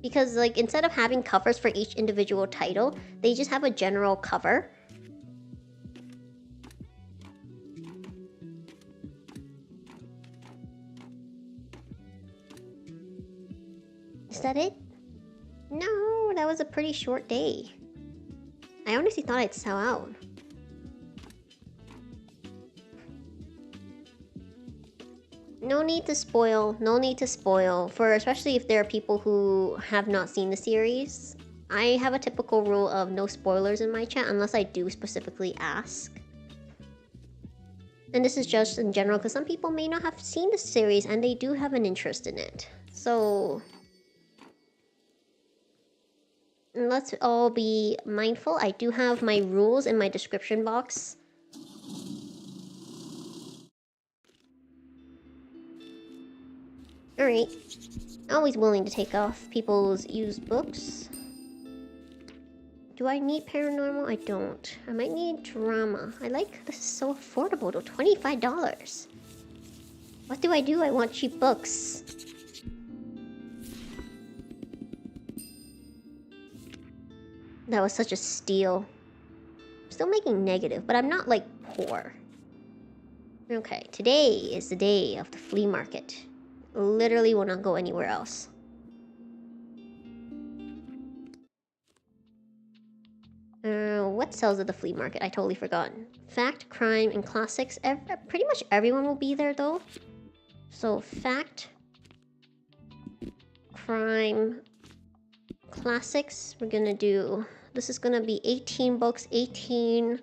Because like instead of having covers for each individual title, they just have a general cover. Is that it? No, that was a pretty short day. I honestly thought I'd sell out. No need to spoil, no need to spoil, for especially if there are people who have not seen the series. I have a typical rule of no spoilers in my chat unless I do specifically ask. And this is just in general because some people may not have seen the series and they do have an interest in it. So... let's all be mindful. I do have my rules in my description box. Alright. Always willing to take off people's used books. Do I need paranormal? I don't. I might need drama. I like this is so affordable though. $25. What do? I want cheap books. That was such a steal. I'm still making negative, but I'm not like poor. Okay, today is the day of the flea market. Literally will not go anywhere else. What sells at the flea market? I totally forgot. Fact, crime, and classics. Pretty much everyone will be there though. So fact, crime, classics. We're gonna do. This is gonna be 18 books. 18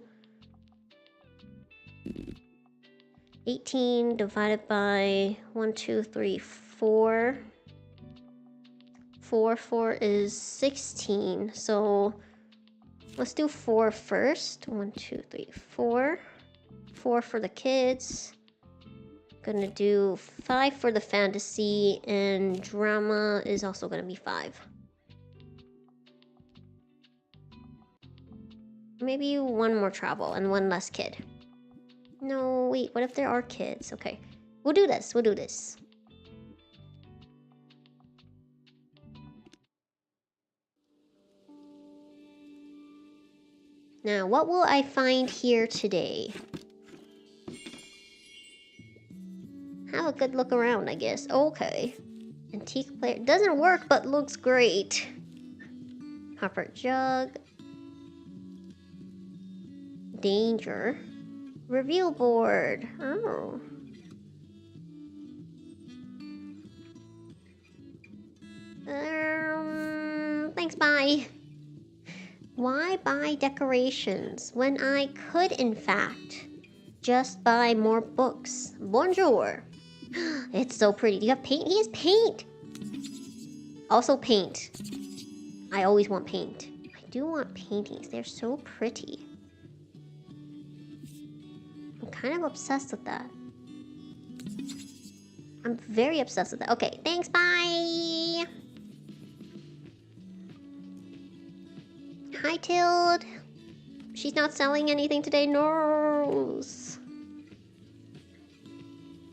divided by 1, 2, 3, 4. 4 is 16. So let's do 4 first. 1, 2, 3, 4. 4 for the kids. Gonna do 5 for the fantasy, and drama is also gonna be 5. Maybe 1 more travel and 1 less kid. No, wait, what if there are kids? Okay, we'll do this. Now, what will I find here today? Have a good look around, I guess. Okay. Antique player. Doesn't work, but looks great. Copper jug. Danger. Reveal board. Oh. Thanks, bye. Why buy decorations when I could, in fact, just buy more books? Bonjour. It's so pretty. Do you have paint? He has paint. Also paint. I always want paint. I do want paintings. They're so pretty. I'm kind of obsessed with that. I'm very obsessed with that. Okay, thanks, bye! Hi, Tilde. She's not selling anything today, no.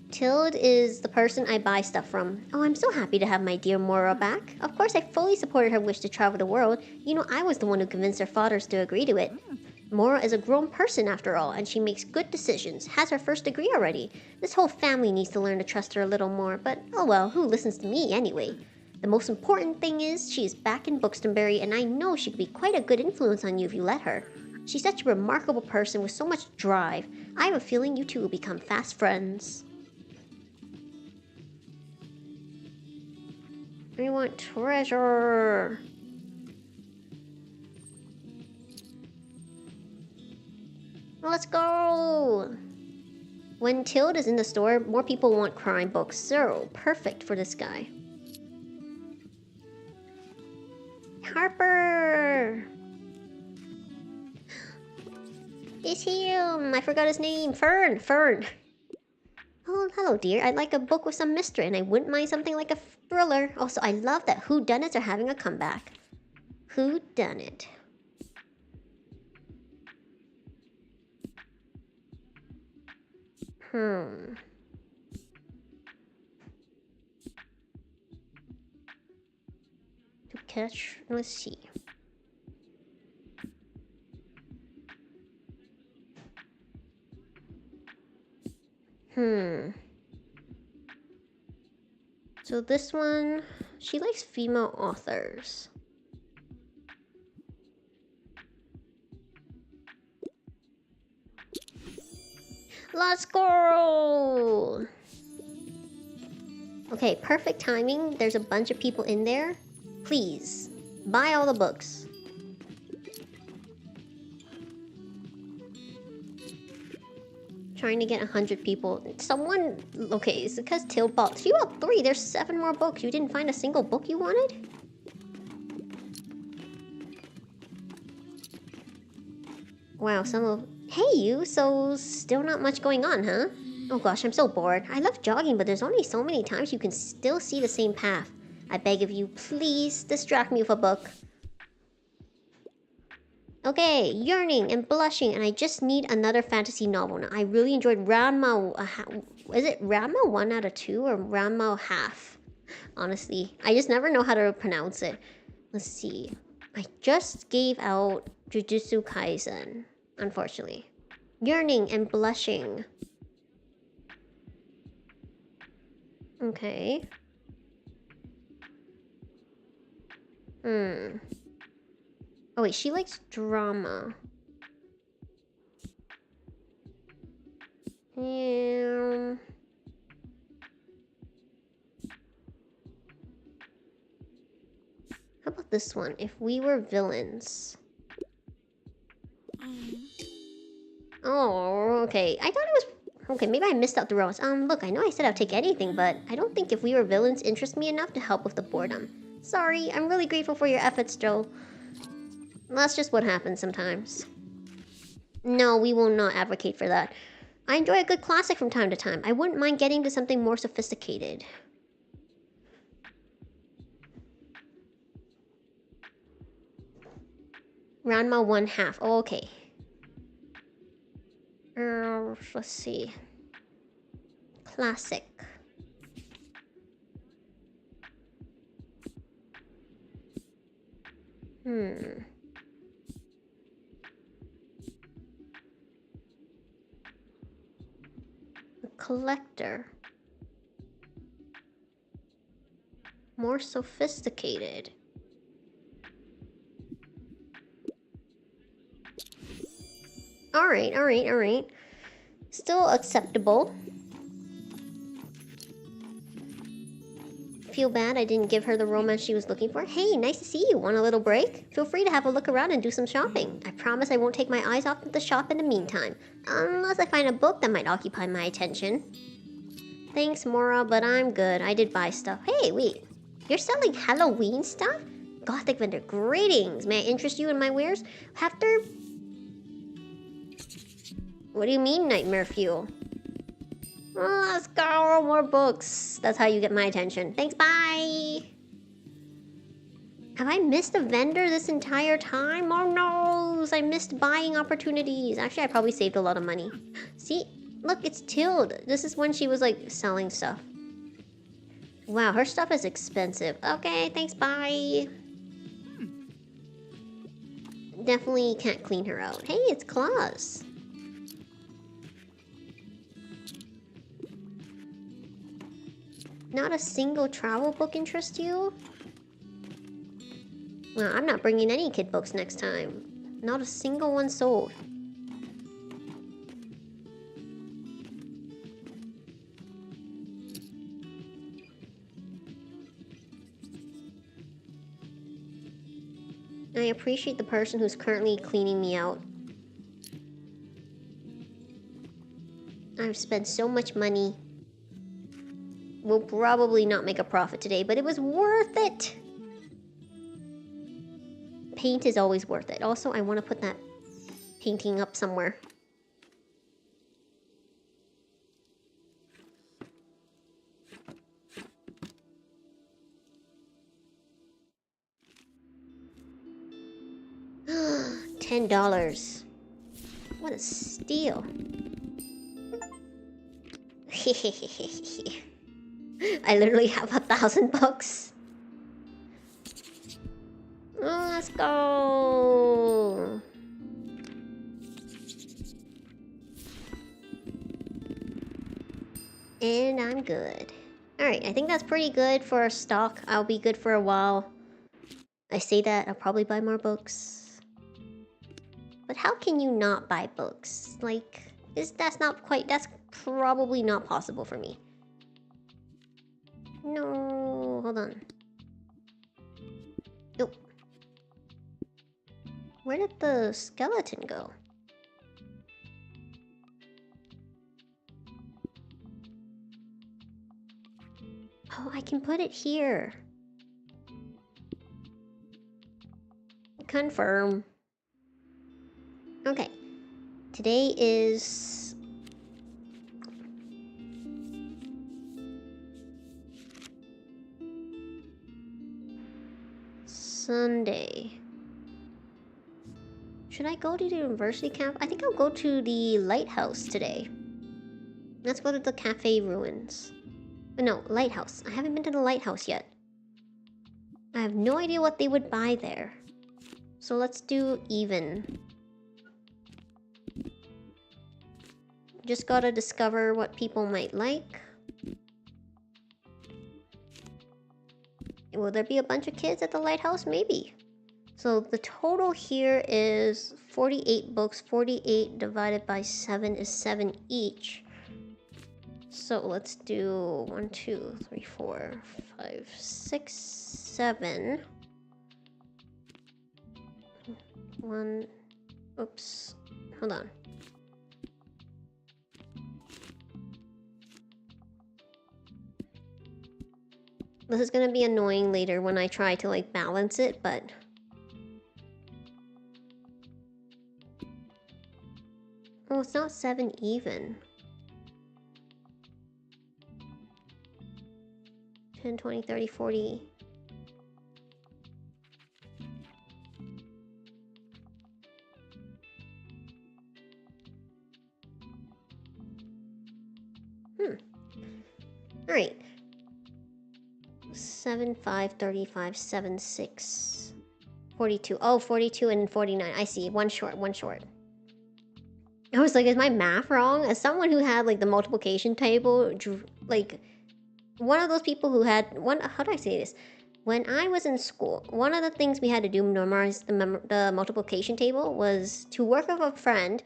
Tilde is the person I buy stuff from. Oh, I'm so happy to have my dear Mora back. Of course, I fully supported her wish to travel the world. You know, I was the one who convinced her fathers to agree to it. Mora is a grown person after all, and she makes good decisions. Has her first degree already. This whole family needs to learn to trust her a little more, but oh well, who listens to me anyway? The most important thing is she is back in Buxtonbury, and I know she could be quite a good influence on you if you let her. She's such a remarkable person with so much drive. I have a feeling you two will become fast friends. I want treasure. Let's go! When Tilde is in the store, more people want crime books, so perfect for this guy. Harper! It's him! I forgot his name. Fern! Oh, hello, dear. I'd like a book with some mystery, and I wouldn't mind something like a thriller. Also, I love that whodunits are having a comeback. Whodunit. To catch, let's see. So this one, she likes female authors. Let's go! Okay, perfect timing. There's a bunch of people in there. Please, buy all the books. Trying to get 100 people. Someone... Okay, it's because Tilde bought... You bought 3. There's 7 more books. You didn't find a single book you wanted? Wow, Hey, you! So, still not much going on, huh? Oh gosh, I'm so bored. I love jogging, but there's only so many times you can still see the same path. I beg of you, please distract me with a book. Okay, yearning and blushing, and I just need another fantasy novel. Now, I really enjoyed Ranma. Is it Ranma 1 out of 2 or Ranma half? Honestly, I just never know how to pronounce it. Let's see. I just gave out Jujutsu Kaisen, unfortunately. Yearning and blushing. Okay. Hmm. Oh wait, she likes drama. How about this one? If we were villains. Oh, okay. I thought it was... Okay, maybe I missed out the rows. Look, I know I said I'd take anything, but I don't think if we were villains interest me enough to help with the boredom. Sorry, I'm really grateful for your efforts, Joe. That's just what happens sometimes. No, we will not advocate for that. I enjoy a good classic from time to time. I wouldn't mind getting to something more sophisticated. Ranma 1 half. Oh, okay. Let's see. Classic. The collector. More sophisticated. Alright. Still acceptable. Feel bad I didn't give her the romance she was looking for. Hey, nice to see you. Want a little break? Feel free to have a look around and do some shopping. I promise I won't take my eyes off the shop in the meantime. Unless I find a book that might occupy my attention. Thanks, Mora, but I'm good. I did buy stuff. Hey, wait. You're selling Halloween stuff? Gothic vendor, greetings. May I interest you in my wares? After... What do you mean, nightmare fuel? Let's go, more books. That's how you get my attention. Thanks, bye! Have I missed a vendor this entire time? Oh no, I missed buying opportunities. Actually, I probably saved a lot of money. See, look, it's Tilde. This is when she was like selling stuff. Wow, her stuff is expensive. Okay, thanks, bye. Definitely can't clean her out. Hey, it's Claus. Not a single travel book interests you? Well, I'm not bringing any kid books next time. Not a single one sold. I appreciate the person who's currently cleaning me out. I've spent so much money. We'll probably not make a profit today, but it was worth it! Paint is always worth it. Also, I want to put that painting up somewhere. $10. What a steal. I literally have 1,000 bucks. Oh, let's go. And I'm good. Alright, I think that's pretty good for stock. I'll be good for a while. I say that, I'll probably buy more books. But how can you not buy books? Like, that's probably not possible for me. No, hold on. Nope. Where did the skeleton go? Oh, I can put it here. Confirm. Okay, Today is... Sunday. Should I go to the university camp? I think I'll go to the lighthouse today. Let's go to the cafe ruins. No, lighthouse. I haven't been to the lighthouse yet. I have no idea what they would buy there. So let's do even. Just gotta discover what people might like. Will there be a bunch of kids at the lighthouse? Maybe. So the total here is 48 books. 48 divided by 7 is 7 each. So let's do 1, 2, 3, 4, 5, 6, 7. One. Oops. Hold on. This is gonna be annoying later when I try to like balance it, but... Oh, it's not 7 even. 10, 20, 30, 40. Alright. 7, 5, 35, 7, 6. 42. Oh, 42 and 49. I see. One short, one short. I was like, is my math wrong? As someone who had like the multiplication table, like one of those people who had how do I say this? When I was in school, one of the things we had to do to memorize the multiplication table was to work with a friend,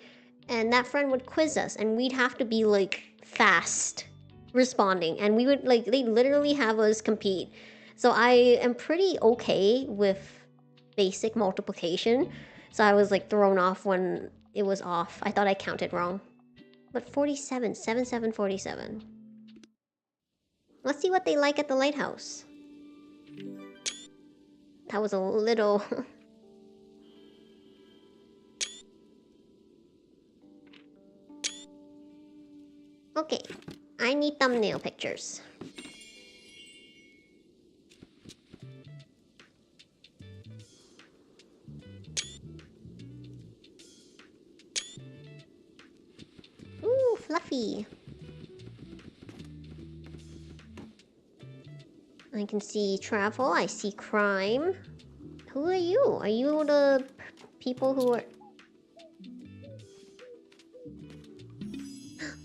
and that friend would quiz us, and we'd have to be like fast responding, and we would like they literally have us compete. So I am pretty okay with basic multiplication. So I was like thrown off when it was off. I thought I counted wrong. But 47, 7, 7, 47. Let's see what they like at the lighthouse. That was a little... Okay, I need thumbnail pictures. Ooh, fluffy. I can see travel, I see crime. Who are you? Are you the people who are...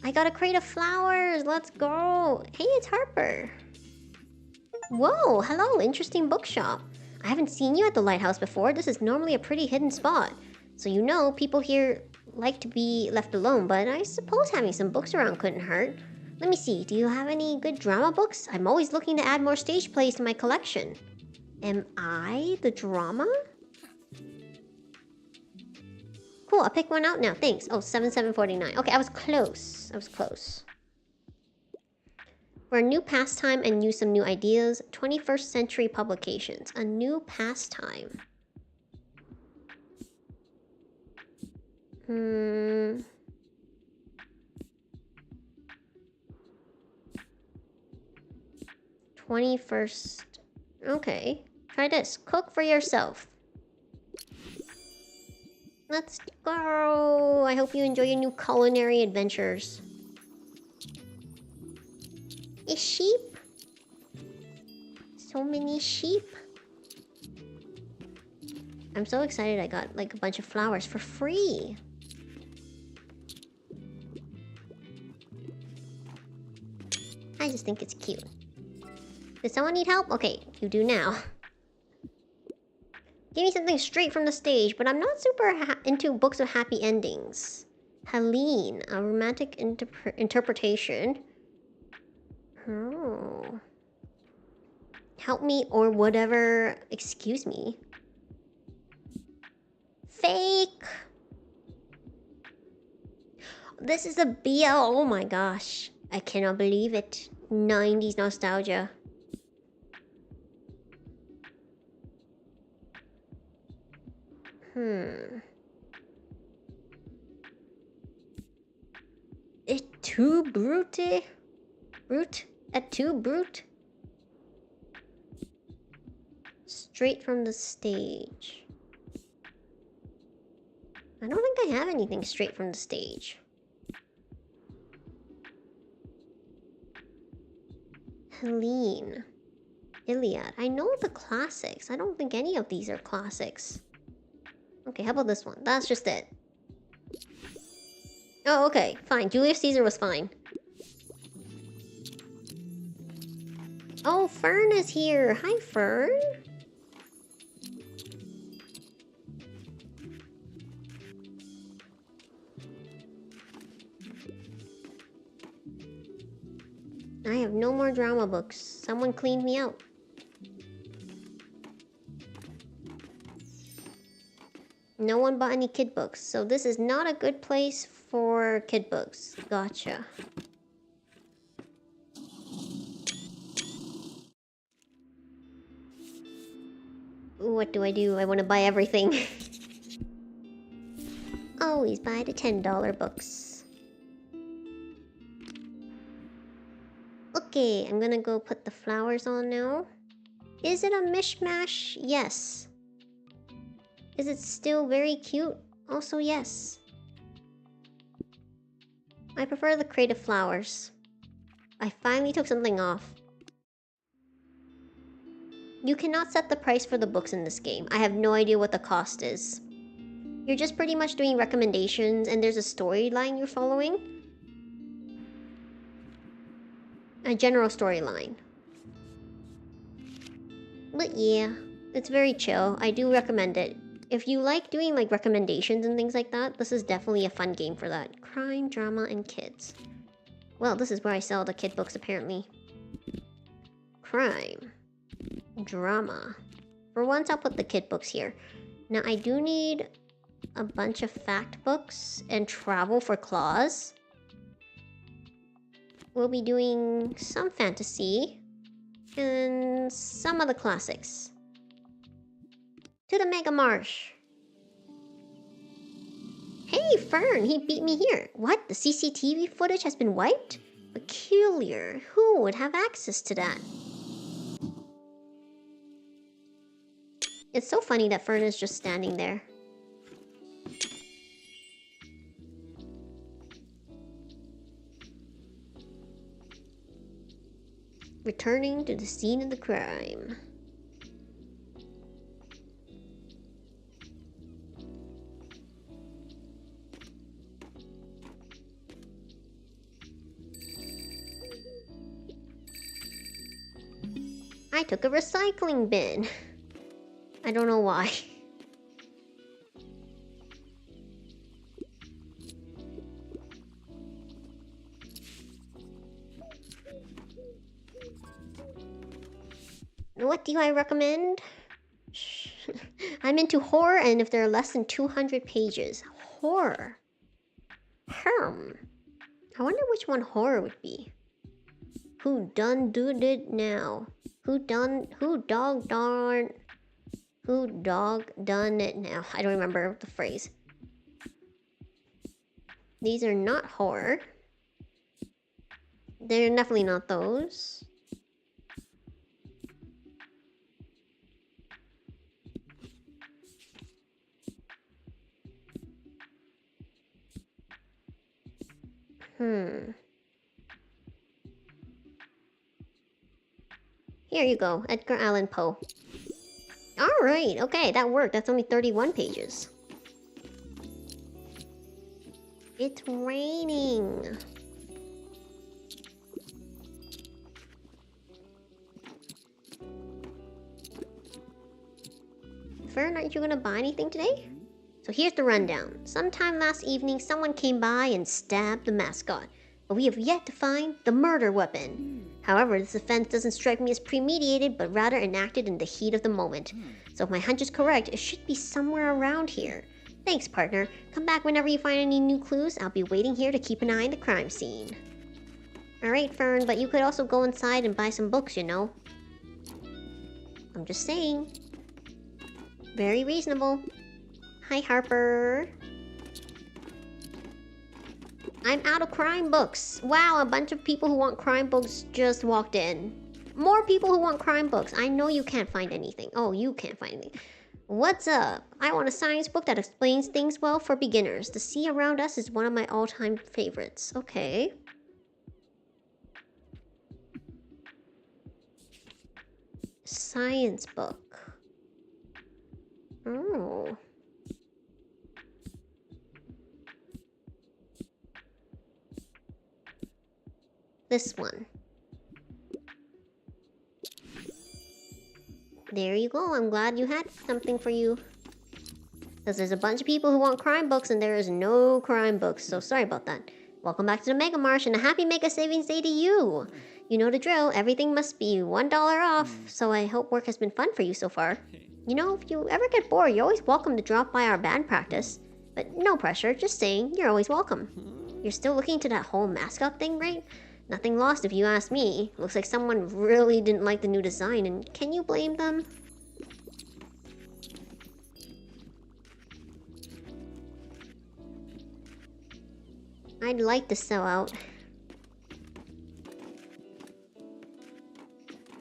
I got a crate of flowers! Let's go! Hey, it's Harper! Whoa, hello, interesting bookshop. I haven't seen you at the lighthouse before. This is normally a pretty hidden spot. So you know, people here like to be left alone, but I suppose having some books around couldn't hurt. Let me see, do you have any good drama books? I'm always looking to add more stage plays to my collection. Am I the drama? Cool, I'll pick one out now, thanks. Oh, 7749. Okay, I was close. I was close. For a new pastime and use some new ideas, 21st century publications. A new pastime. 21st. Okay. Try this. Cook for yourself. Let's go. I hope you enjoy your new culinary adventures. A sheep? So many sheep. I'm so excited I got like a bunch of flowers for free. I just think it's cute. Does someone need help? Okay, you do now. Give me something straight from the stage, but I'm not super into books with happy endings. Helene, a romantic interpretation. Oh. Help me or whatever. Excuse me. Fake! This is a BL. Oh my gosh. I cannot believe it. 90s nostalgia. too brute? Brute? Et tu brute? Straight from the stage. I don't think I have anything straight from the stage. Helene. Iliad. I know the classics. I don't think any of these are classics. Okay, how about this one? That's just it. Oh, okay. Fine. Julius Caesar was fine. Oh, Fern is here. Hi, Fern. I have no more drama books. Someone cleaned me out. No one bought any kid books, so this is not a good place for kid books. Gotcha. What do? I want to buy everything. Always buy the $10 books. Okay, I'm gonna go put the flowers on now. Is it a mishmash? Yes. Is it still very cute? Also, yes. I prefer the creative flowers. I finally took something off. You cannot set the price for the books in this game. I have no idea what the cost is. You're just pretty much doing recommendations and there's a storyline you're following. A general storyline. But yeah, it's very chill. I do recommend it. If you like doing like recommendations and things like that, this is definitely a fun game for that. Crime, drama, and kids. Well, this is where I sell the kid books apparently. Crime. Drama. For once, I'll put the kid books here. Now, I do need a bunch of fact books and travel for claws. We'll be doing some fantasy and some of the classics. To the Mega Marsh. Hey, Fern, he beat me here. What? The CCTV footage has been wiped? Peculiar. Who would have access to that? It's so funny that Fern is just standing there. Returning to the scene of the crime. I took a recycling bin. I don't know why. What do I recommend? I'm into horror, and if there are less than 200 pages. Horror. I wonder which one horror would be. Who done it now? Who dog done it now? I don't remember the phrase. These are not horror. They're definitely not those. Here you go, Edgar Allan Poe. Alright, okay, that worked. That's only 31 pages. It's raining. Fern, aren't you gonna buy anything today? So here's the rundown. Sometime last evening, someone came by and stabbed the mascot, but we have yet to find the murder weapon. However, this offense doesn't strike me as premeditated, but rather enacted in the heat of the moment. So if my hunch is correct, it should be somewhere around here. Thanks, partner. Come back whenever you find any new clues. I'll be waiting here to keep an eye on the crime scene. Alright, Fern, but you could also go inside and buy some books, you know? I'm just saying. Very reasonable. Hi, Harper. I'm out of crime books. Wow, a bunch of people who want crime books just walked in. More people who want crime books. I know you can't find anything. Oh, you can't find anything. What's up? I want a science book that explains things well for beginners. The sea around us is one of my all-time favorites. Okay. Science book. Oh. This one. There you go. I'm glad you had something for you. Because there's a bunch of people who want crime books and there is no crime books. So sorry about that. Welcome back to the Mega Marsh and a happy Mega Savings Day to you. You know the drill. Everything must be $1 off. So I hope work has been fun for you so far. You know, if you ever get bored, you're always welcome to drop by our band practice. But no pressure. Just saying, you're always welcome. You're still looking into that whole mascot thing, right? Nothing lost if you ask me. Looks like someone really didn't like the new design, and can you blame them? I'd like to sell out.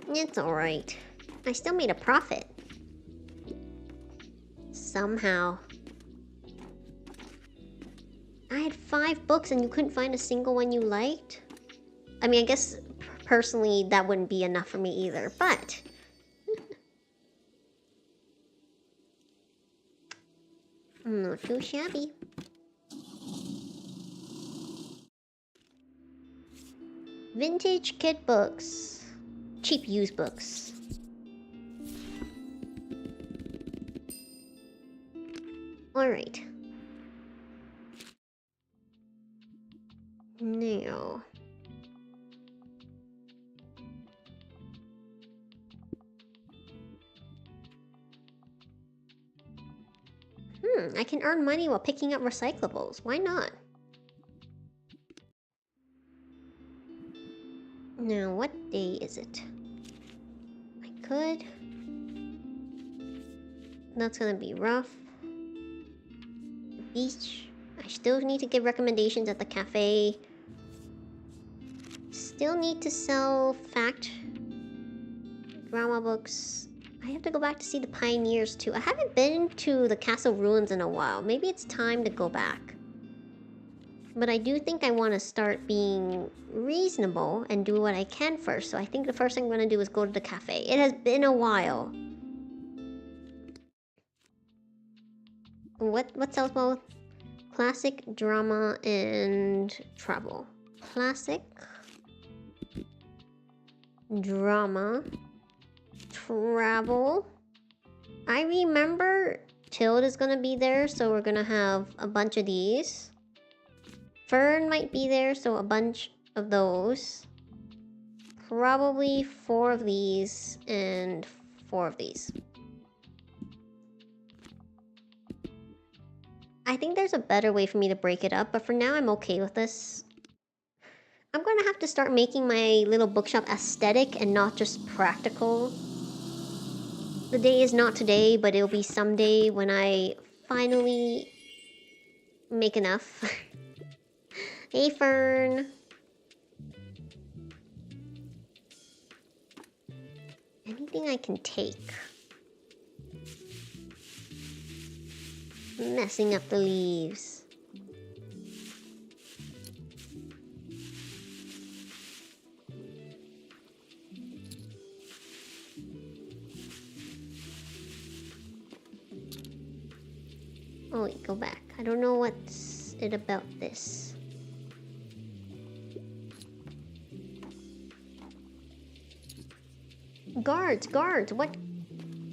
It's alright. I still made a profit. Somehow. I had 5 books and you couldn't find a single one you liked? I mean, I guess personally that wouldn't be enough for me either, but... not too shabby. Vintage kid books. Cheap used books. Alright. Now... I can earn money while picking up recyclables. Why not? Now, what day is it? I could. That's gonna be rough. The beach. I still need to give recommendations at the cafe. Still need to sell fact drama books. I have to go back to see the pioneers too. I haven't been to the castle ruins in a while. Maybe it's time to go back. But I do think I want to start being reasonable and do what I can first. So I think the first thing I'm going to do is go to the cafe. It has been a while. What sells both? Classic, drama, and travel. Classic, drama, travel. I remember Tilda's gonna be there, so we're gonna have a bunch of these. Fern might be there, so a bunch of those. Probably 4 of these and 4 of these. I think there's a better way for me to break it up, but for now I'm okay with this. I'm gonna have to start making my little bookshop aesthetic and not just practical. The day is not today, but it'll be someday when I finally make enough. Hey, Fern. Anything I can take. Messing up the leaves. Oh wait, go back. I don't know what's it about this. Guards, what?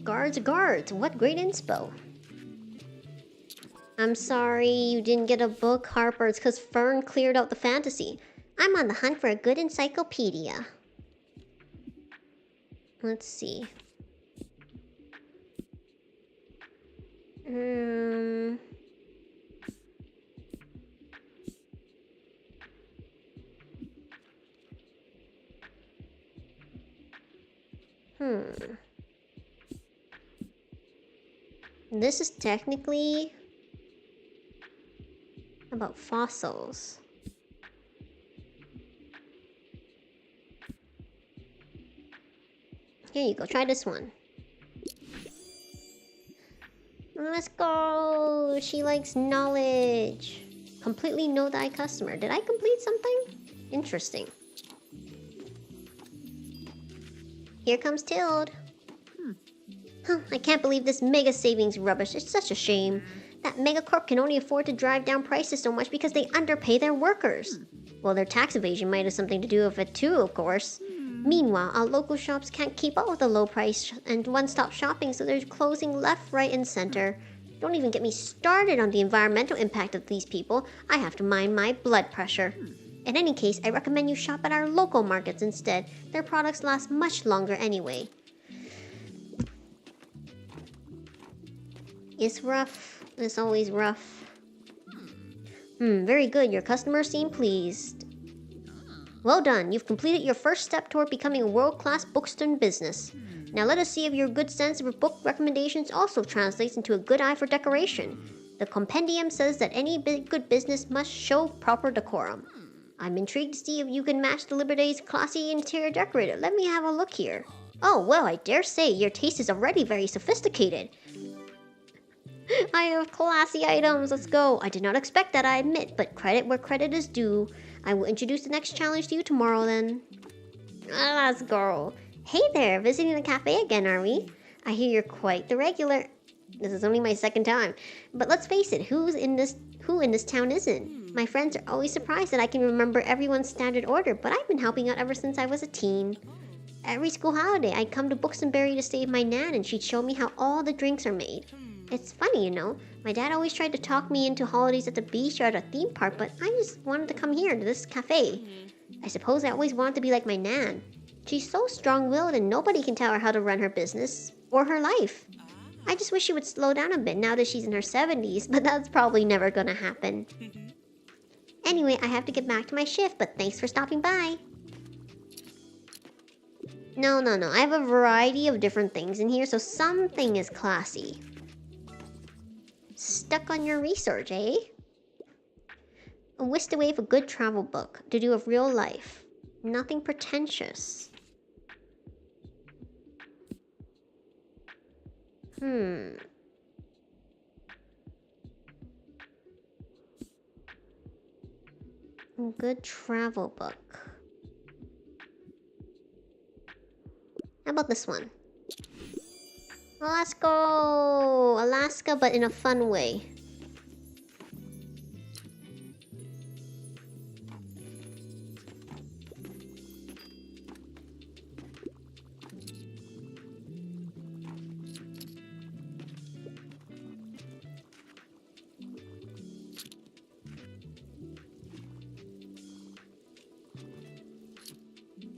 Guards, what great inspo. I'm sorry you didn't get a book, Harper. It's because Fern cleared out the fantasy. I'm on the hunt for a good encyclopedia. Let's see. This is technically about fossils. Here you go, try this one. Let's go! She likes knowledge. Completely know thy customer. Did I complete something? Interesting. Here comes Tilde. Huh, I can't believe this mega savings rubbish. It's such a shame. That megacorp can only afford to drive down prices so much because they underpay their workers. Well, their tax evasion might have something to do with it too, of course. Meanwhile, our local shops can't keep up with the low price and one-stop shopping, so they're closing left, right, and center. Don't even get me started on the environmental impact of these people. I have to mind my blood pressure. In any case, I recommend you shop at our local markets instead. Their products last much longer anyway. It's rough. It's always rough. Very good. Your customers seem pleased. Well done. You've completed your first step toward becoming a world-class bookstore business. Now let us see if your good sense of book recommendations also translates into a good eye for decoration. The compendium says that any good business must show proper decorum. I'm intrigued to see if you can match the Liberty's classy interior decorator. Let me have a look here. Oh, well, I dare say your taste is already very sophisticated. I have classy items, let's go. I did not expect that, I admit, but credit where credit is due. I will introduce the next challenge to you tomorrow then. Let's go. Hey there, visiting the cafe again, are we? I hear you're quite the regular. This is only my second time. But let's face it, who in this town isn't? My friends are always surprised that I can remember everyone's standard order, but I've been helping out ever since I was a teen. Every school holiday, I'd come to Bookshop to stay with my nan and she'd show me how all the drinks are made. It's funny, you know. My dad always tried to talk me into holidays at the beach or at a theme park, but I just wanted to come here to this cafe. I suppose I always wanted to be like my nan. She's so strong-willed and nobody can tell her how to run her business or her life. I just wish she would slow down a bit now that she's in her 70s, but that's probably never gonna happen. Anyway, I have to get back to my shift, but thanks for stopping by. No. I have a variety of different things in here, so something is classy. Stuck on your research, eh? Whisked away with a good travel book to do with real life. Nothing pretentious. Good travel book. How about this one? Let's go! Alaska, but in a fun way.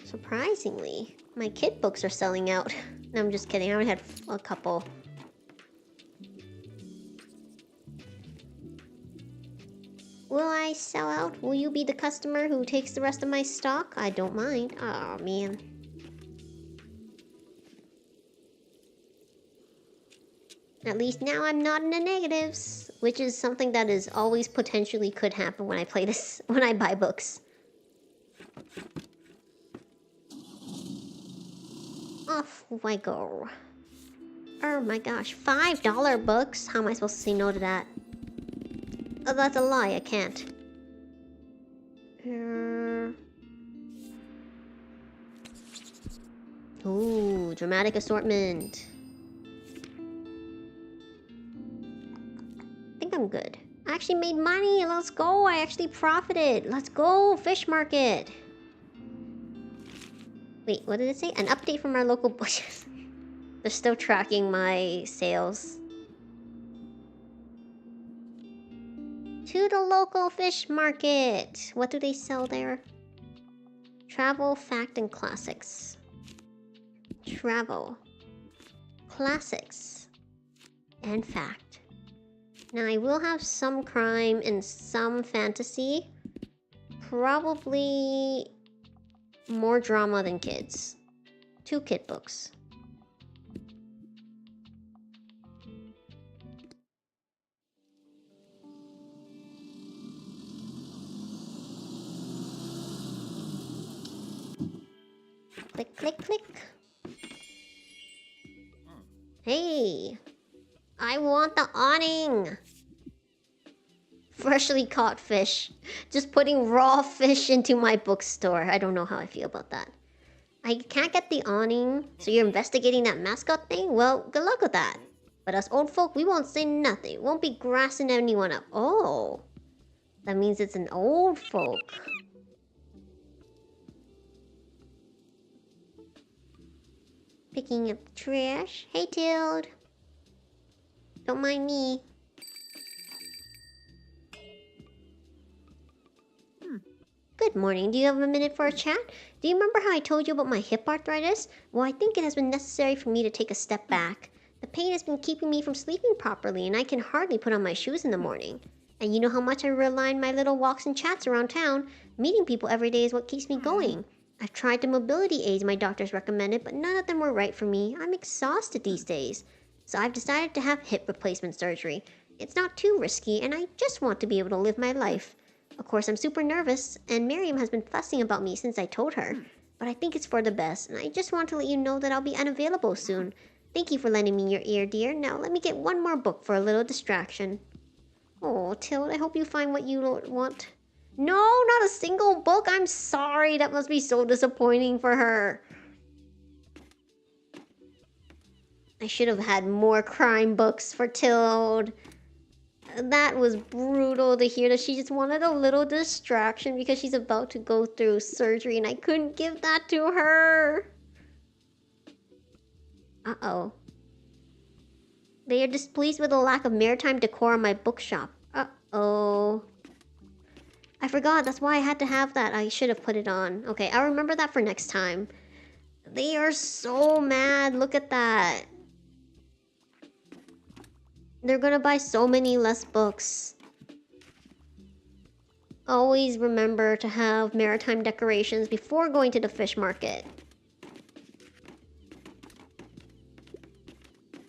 Surprisingly, my kid books are selling out. No, I'm just kidding. I only had a couple. Will I sell out? Will you be the customer who takes the rest of my stock? I don't mind. Oh, man. At least now I'm not in the negatives, which is something that is always potentially could happen when I play this, when I buy books. Off I go. Oh my gosh, $5 books? How am I supposed to say no to that? Oh, that's a lie, I can't. Ooh, dramatic assortment. I think I'm good. I actually made money, let's go, I actually profited. Let's go, fish market. Wait, what did it say? An update from our local bushes. They're still tracking my sales. To the local fish market. What do they sell there? Travel, fact, and classics. Travel. Classics. And fact. Now I will have some crime and some fantasy. Probably more drama than kids. 2 kid books. Click, click, click. Hey, I want the awning. Freshly caught fish. Just putting raw fish into my bookstore. I don't know how I feel about that. I can't get the awning, so you're investigating that mascot thing? Well, good luck with that. But us old folk, we won't say nothing. Won't be grassing anyone up. Oh, that means it's an old folk. Picking up trash. Hey, Tilde. Don't mind me. Good morning. Do you have a minute for a chat? Do you remember how I told you about my hip arthritis? Well, I think it has been necessary for me to take a step back. The pain has been keeping me from sleeping properly, and I can hardly put on my shoes in the morning. And you know how much I rely on my little walks and chats around town. Meeting people every day is what keeps me going. I've tried the mobility aids my doctors recommended, but none of them were right for me. I'm exhausted these days. So I've decided to have hip replacement surgery. It's not too risky, and I just want to be able to live my life. Of course, I'm super nervous, and Miriam has been fussing about me since I told her. But I think it's for the best, and I just want to let you know that I'll be unavailable soon. Thank you for lending me your ear, dear. Now let me get one more book for a little distraction. Oh, Tilde, I hope you find what you want. No, not a single book. I'm sorry. That must be so disappointing for her. I should have had more crime books for Tilde. That was brutal to hear that she just wanted a little distraction because she's about to go through surgery and I couldn't give that to her. Uh-oh. They are displeased with the lack of maritime decor on my bookshop. Uh-oh. I forgot, that's why I had to have that. I should have put it on. Okay, I'll remember that for next time. They are so mad, look at that. They're gonna buy so many less books. Always remember to have maritime decorations before going to the fish market.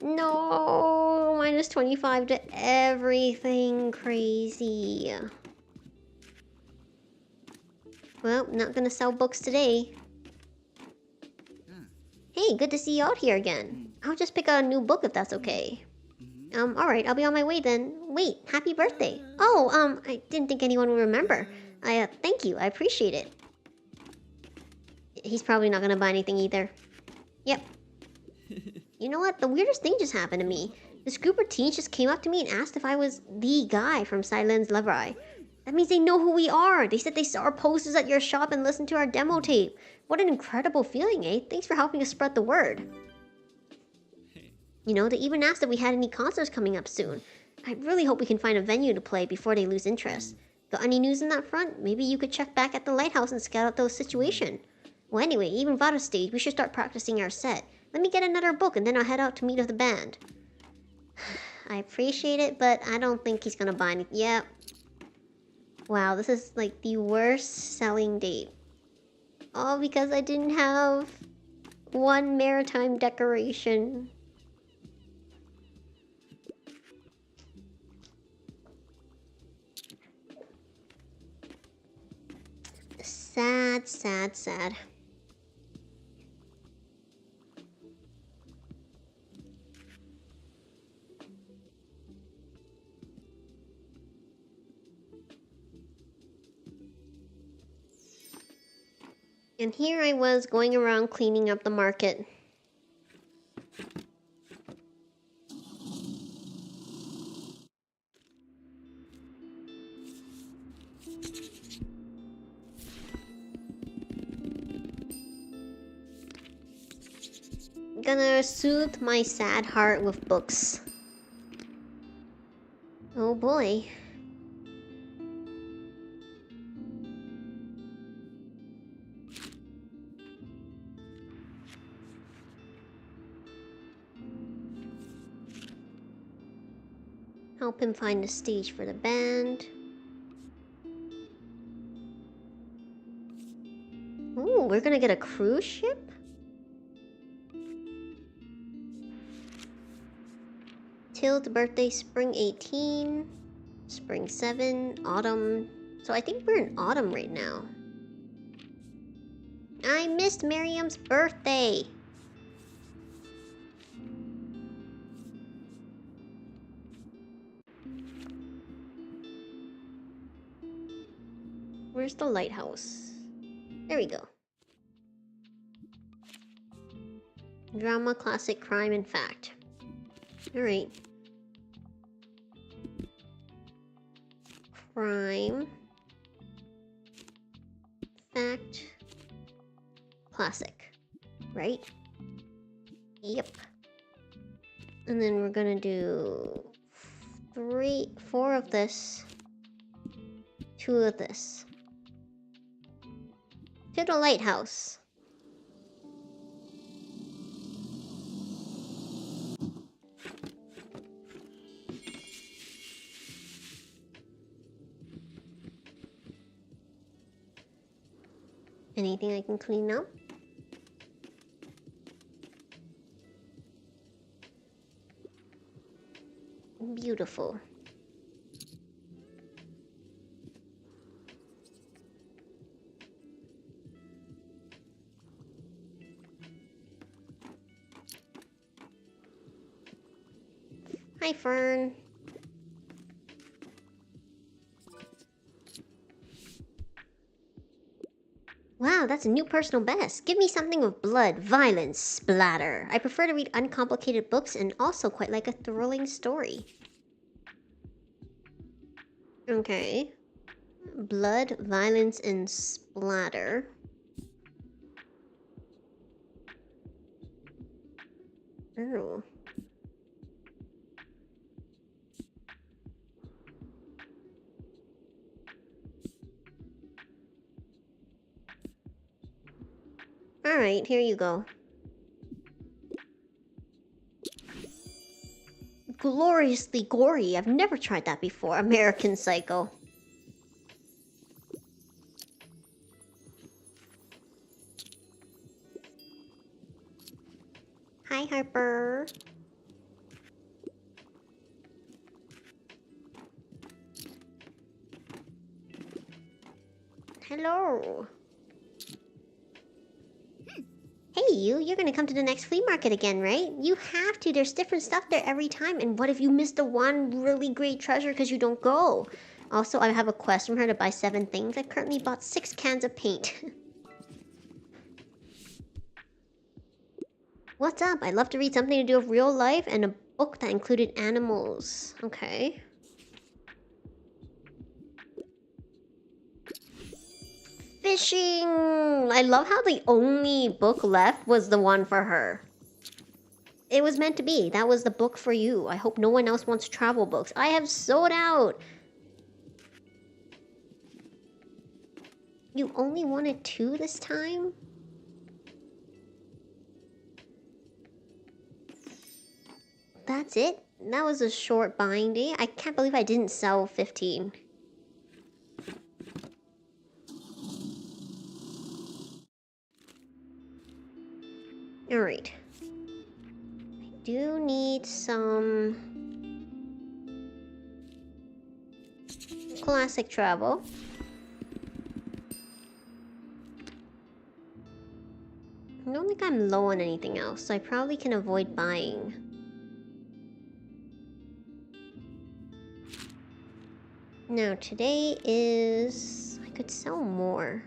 No, minus 25 to everything crazy. Well, not gonna sell books today. Hey, good to see you out here again. I'll just pick out a new book if that's okay. Alright, I'll be on my way then. Wait, happy birthday. Oh, I didn't think anyone would remember. Thank you, I appreciate it. He's probably not gonna buy anything either. Yep. You know what? The weirdest thing just happened to me. This group of teens just came up to me and asked if I was the guy from Silence Levi. That means they know who we are. They said they saw our posters at your shop and listened to our demo tape. What an incredible feeling, eh? Thanks for helping us spread the word. You know, they even asked if we had any concerts coming up soon. I really hope we can find a venue to play before they lose interest. Got any news on that front? Maybe you could check back at the lighthouse and scout out the situation. Well, anyway, even without a stage, we should start practicing our set. Let me get another book and then I'll head out to meet with the band. I appreciate it, but I don't think he's gonna buy anything. Yep. Wow, this is like the worst selling date. All because I didn't have one maritime decoration. Sad, sad, sad. And here I was going around cleaning up the market. Gonna soothe my sad heart with books. Oh boy. Help him find a stage for the band. Ooh, we're gonna get a cruise ship? Tilde's birthday, spring 18, spring 7, autumn. So I think we're in autumn right now. I missed Miriam's birthday. Where's the lighthouse? There we go. Drama, classic, crime, and fact. Alright. Crime. Fact. Classic. Right? Yep. And then we're gonna do 4 of this. 2 of this. To the lighthouse. Anything I can clean up? Beautiful. Hi, Fern. Wow, that's a new personal best. Give me something with blood, violence, splatter. I prefer to read uncomplicated books and also quite like a thrilling story. Okay. Blood, violence, and splatter. Oh. Alright, here you go. Gloriously gory. I've never tried that before. American Psycho. Hi, Harper. Hello. Hey, you're gonna come to the next flea market again, right? You have to. There's different stuff there every time. And what if you miss the one really great treasure because you don't go? Also, I have a quest from her to buy 7 things. I currently bought 6 cans of paint. What's up? I'd love to read something to do with real life and a book that included animals. Okay. Fishing! I love how the only book left was the one for her. It was meant to be. That was the book for you. I hope no one else wants travel books. I have sold out! You only wanted 2 this time? That's it? That was a short buying day. I can't believe I didn't sell 15. Alright. I do need some classic travel. I don't think I'm low on anything else, so I probably can avoid buying. Now, today is... I could sell more.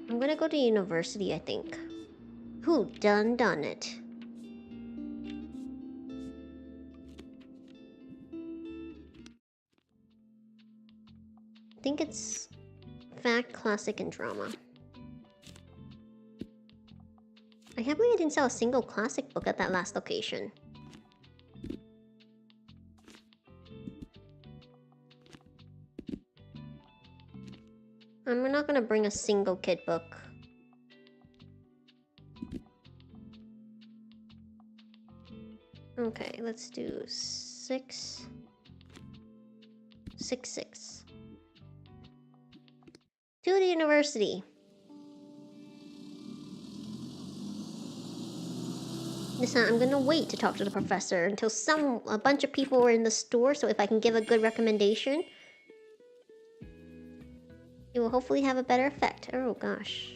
I'm gonna go to university, I think. Who done it? I think it's fact, classic, and drama. I can't believe I didn't sell a single classic book at that last location. I'm not gonna bring a single kid book. Okay, let's do 6. 6, 6. To the university. This time I'm gonna wait to talk to the professor until a bunch of people were in the store, so if I can give a good recommendation, it will hopefully have a better effect. Oh gosh.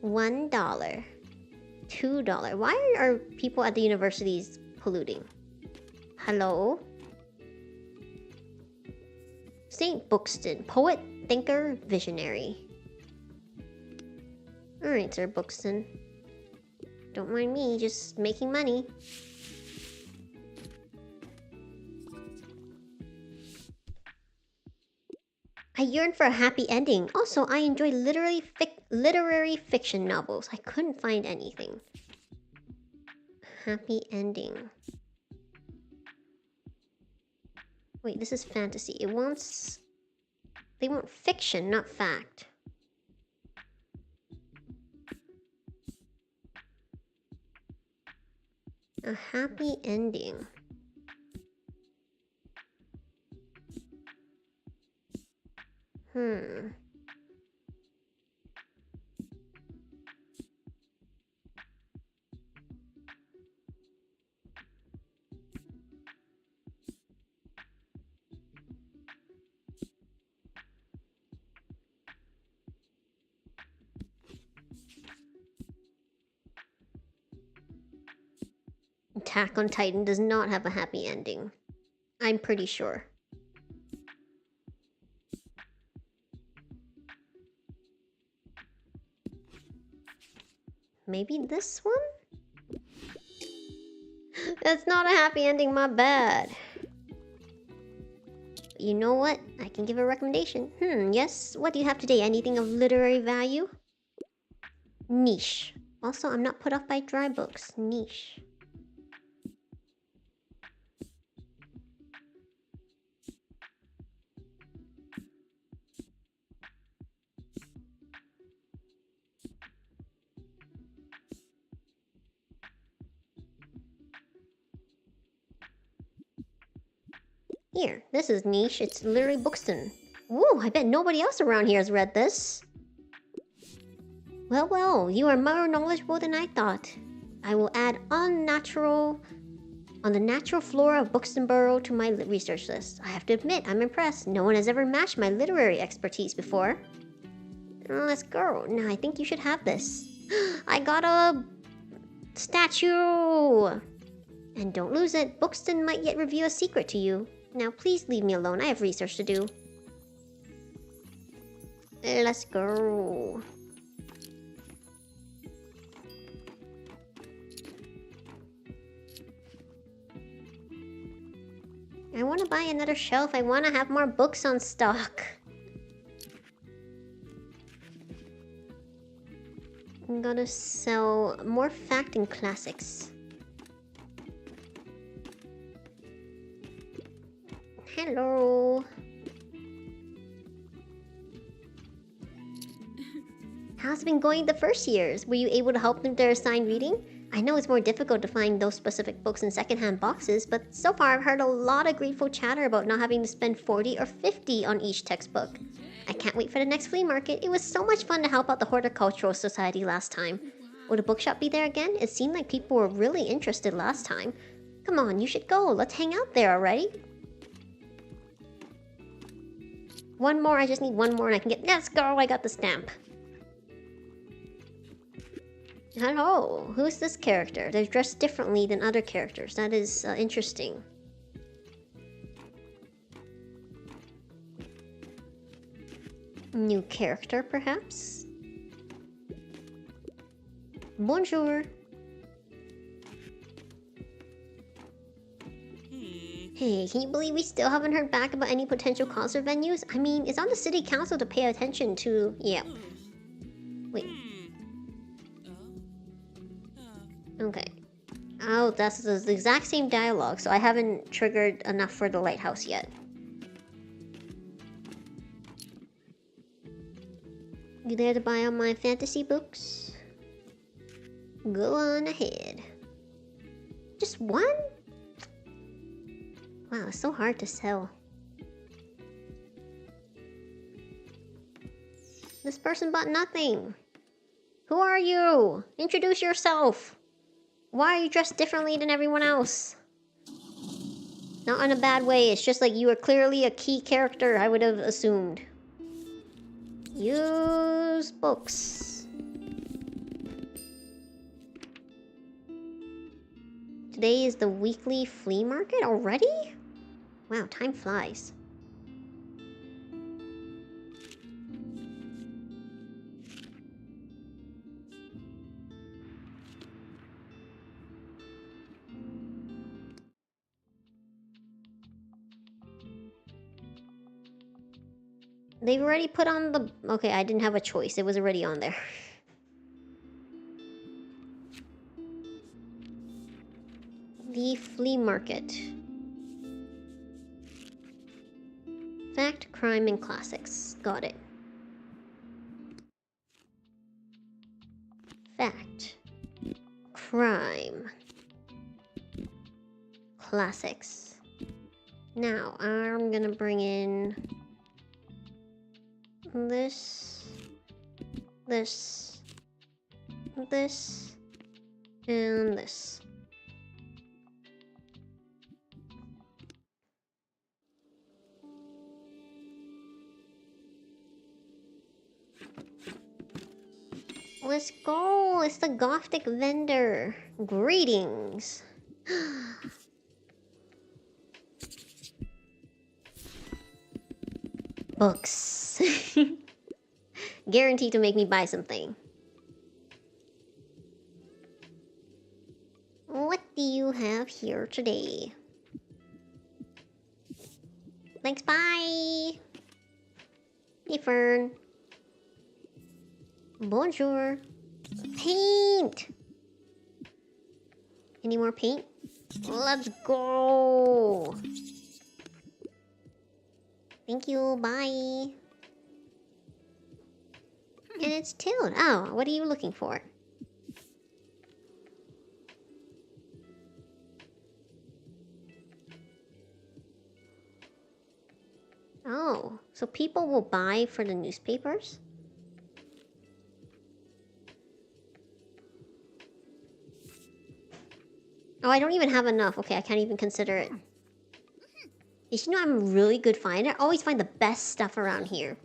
$1. $2. Why are people at the universities polluting? Hello? St. Bookston, poet, thinker, visionary. Alright, Sir Bookston. Don't mind me, just making money. I yearn for a happy ending. Also, I enjoy literary fiction novels. I couldn't find anything. Happy ending. Wait, this is fantasy. It wants... They want fiction, not fact. A happy ending. Attack on Titan does not have a happy ending. I'm pretty sure. Maybe this one? That's not a happy ending, my bad. You know what? I can give a recommendation. Yes? What do you have today? Anything of literary value? Niche. Also, I'm not put off by dry books. Niche. Here, this is niche. It's literary Bookston. Woo, I bet nobody else around here has read this. Well, well, you are more knowledgeable than I thought. I will add on the natural flora of Buxton Borough to my research list. I have to admit, I'm impressed. No one has ever matched my literary expertise before. Let's go. Now, I think you should have this. I got a statue! And don't lose it. Buxton might yet reveal a secret to you. Now, please leave me alone. I have research to do. Let's go. I want to buy another shelf. I want to have more books on stock. I'm gonna sell more fact and classics. Hello. How's it been going the first years? Were you able to help them with their assigned reading? I know it's more difficult to find those specific books in secondhand boxes, but so far I've heard a lot of grateful chatter about not having to spend 40 or 50 on each textbook. I can't wait for the next flea market. It was so much fun to help out the Horticultural Society last time. Will the bookshop be there again? It seemed like people were really interested last time. Come on, you should go. Let's hang out there already. One more, I just need one more and I can get... Let's go, I got the stamp. Hello, who's this character? They're dressed differently than other characters. That is interesting. New character, perhaps? Bonjour. Hey, can you believe we still haven't heard back about any potential concert venues? I mean, it's on the city council to pay attention to... Yeah. Wait. Okay. Oh, that's the exact same dialogue, so I haven't triggered enough for the lighthouse yet. You there to buy all my fantasy books? Go on ahead. Just one? Wow, it's so hard to sell. This person bought nothing. Who are you? Introduce yourself. Why are you dressed differently than everyone else? Not in a bad way, it's just like you are clearly a key character, I would have assumed. Use books. Today is the weekly flea market already? Wow, time flies. They've already put on the... Okay, I didn't have a choice. It was already on there. The flea market. Fact, crime, and classics. Got it. Fact. Crime. Classics. Now, I'm gonna bring in... this... this... this... and this. Let's go! It's the Gothic vendor! Greetings! Books. Guaranteed to make me buy something. What do you have here today? Thanks, bye! Hey, Fern. Bonjour. Paint! Any more paint? Let's go! Thank you, bye! And it's Tilde. Oh, what are you looking for? Oh, so people will buy for the newspapers? Oh, I don't even have enough. Okay, I can't even consider it. Did you know I'm a really good finder? I always find the best stuff around here.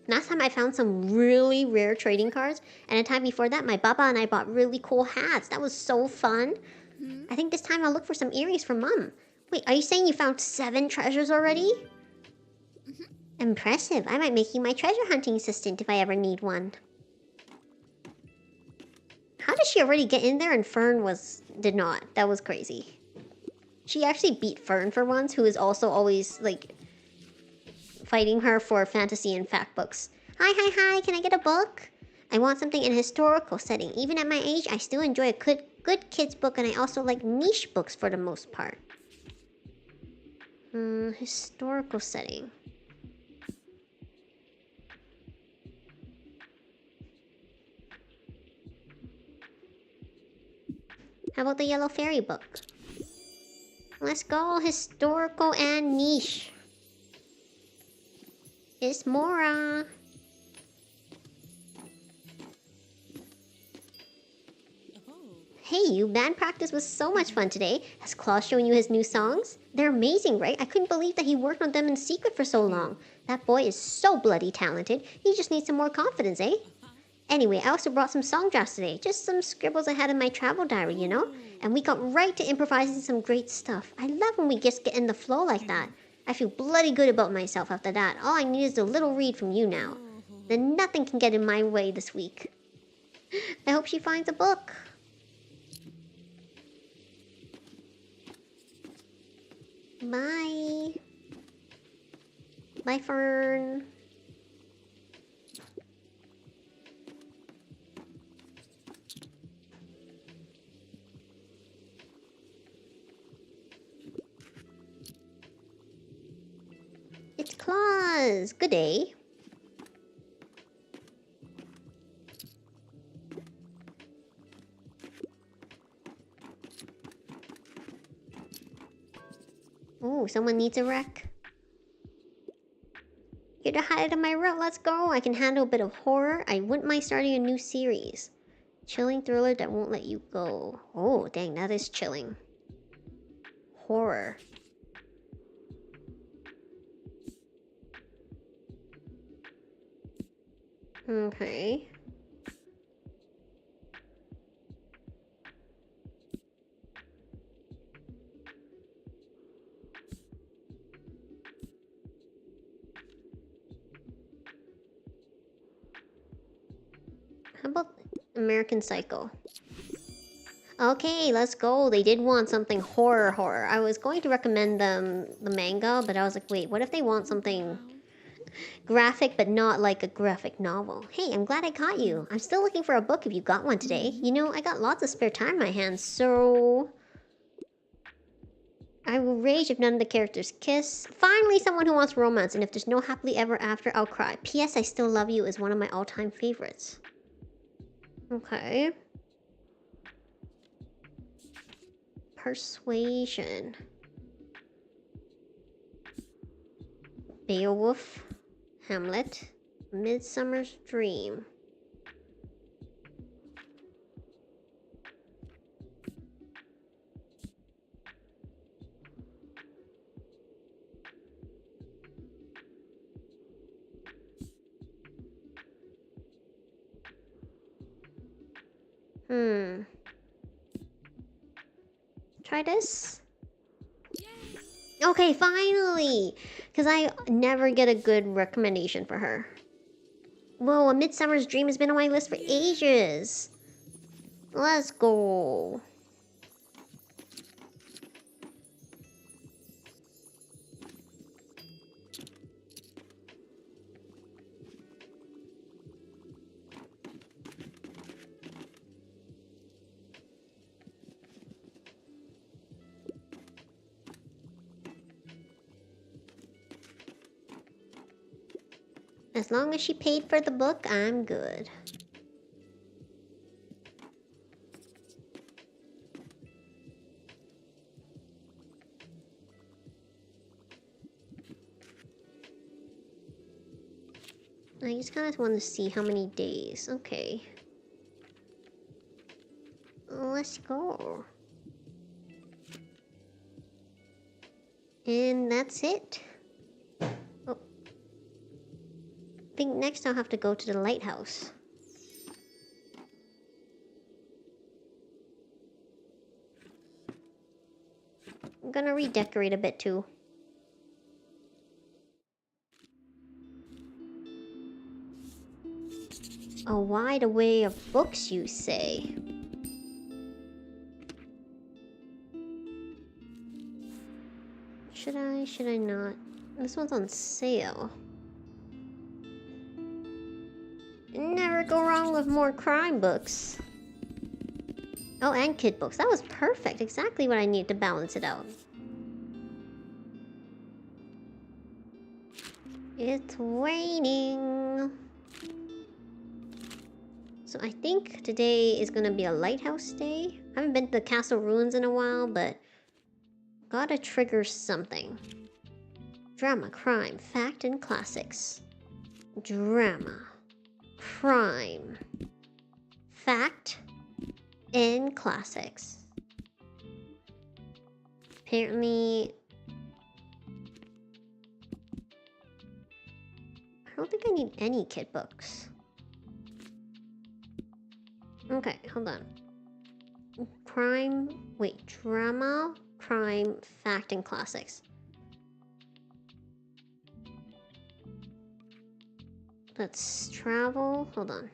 Last time I found some really rare trading cards, and the time before that, my Baba and I bought really cool hats. That was so fun. I think this time I'll look for some earrings for Mum. Wait, are you saying you found 7 treasures already? Impressive. I might make you my treasure hunting assistant if I ever need one. How did she already get in there and Fern did not? That was crazy. She actually beat Fern for once, who is also always, like, fighting her for fantasy and fact books. Hi, can I get a book? I want something in a historical setting. Even at my age, I still enjoy a good kids book, and I also like niche books for the most part. Historical setting. How about the Yellow Fairy book? Let's go, historical and niche. It's Mora. Hey you, band practice was so much fun today. Has Claus shown you his new songs? They're amazing, right? I couldn't believe that he worked on them in secret for so long. That boy is so bloody talented. He just needs some more confidence, eh? Anyway, I also brought some song drafts today. Just some scribbles I had in my travel diary, you know? And we got right to improvising some great stuff. I love when we just get in the flow like that. I feel bloody good about myself after that. All I need is a little read from you now. Then nothing can get in my way this week. I hope she finds a book. Bye. Bye, Fern. It's Claus. Good day. Ooh, someone needs a wreck. You're the highlight of my route. Let's go. I can handle a bit of horror. I wouldn't mind starting a new series. Chilling thriller that won't let you go. Oh, dang, that is chilling. Horror. Okay. How about American Psycho? Okay, let's go. They did want something horror. I was going to recommend them the manga, but I was like, wait, what if they want something Graphic, but not like a graphic novel. Hey, I'm glad I caught you. I'm still looking for a book if you got one today. You know, I got lots of spare time in my hands, so... I will rage if none of the characters kiss. Finally, someone who wants romance, and if there's no happily ever after, I'll cry. P.S. I Still Love You is one of my all-time favorites. Okay. Persuasion. Beowulf. Hamlet. Midsummer's Dream. Try this. Okay, finally! Because I never get a good recommendation for her. Whoa, A Midsummer's Dream has been on my list for ages. Let's go. As long as she paid for the book, I'm good. I just kind of want to see how many days. Okay. Let's go. And that's it. Oh. I think next I'll have to go to the lighthouse. I'm gonna redecorate a bit too. A wide array of books, you say? Should I not? This one's on sale. Never go wrong with more crime books. Oh, and kid books. That was perfect. Exactly what I need to balance it out. It's raining. So I think today is gonna be a lighthouse day. I haven't been to the castle ruins in a while, but gotta trigger something. Drama, crime, fact, and classics. Drama, crime, fact, and classics. Apparently, I don't think I need any kid books. Okay, hold on. Crime, wait, drama, crime, fact, and classics. Let's travel, hold on.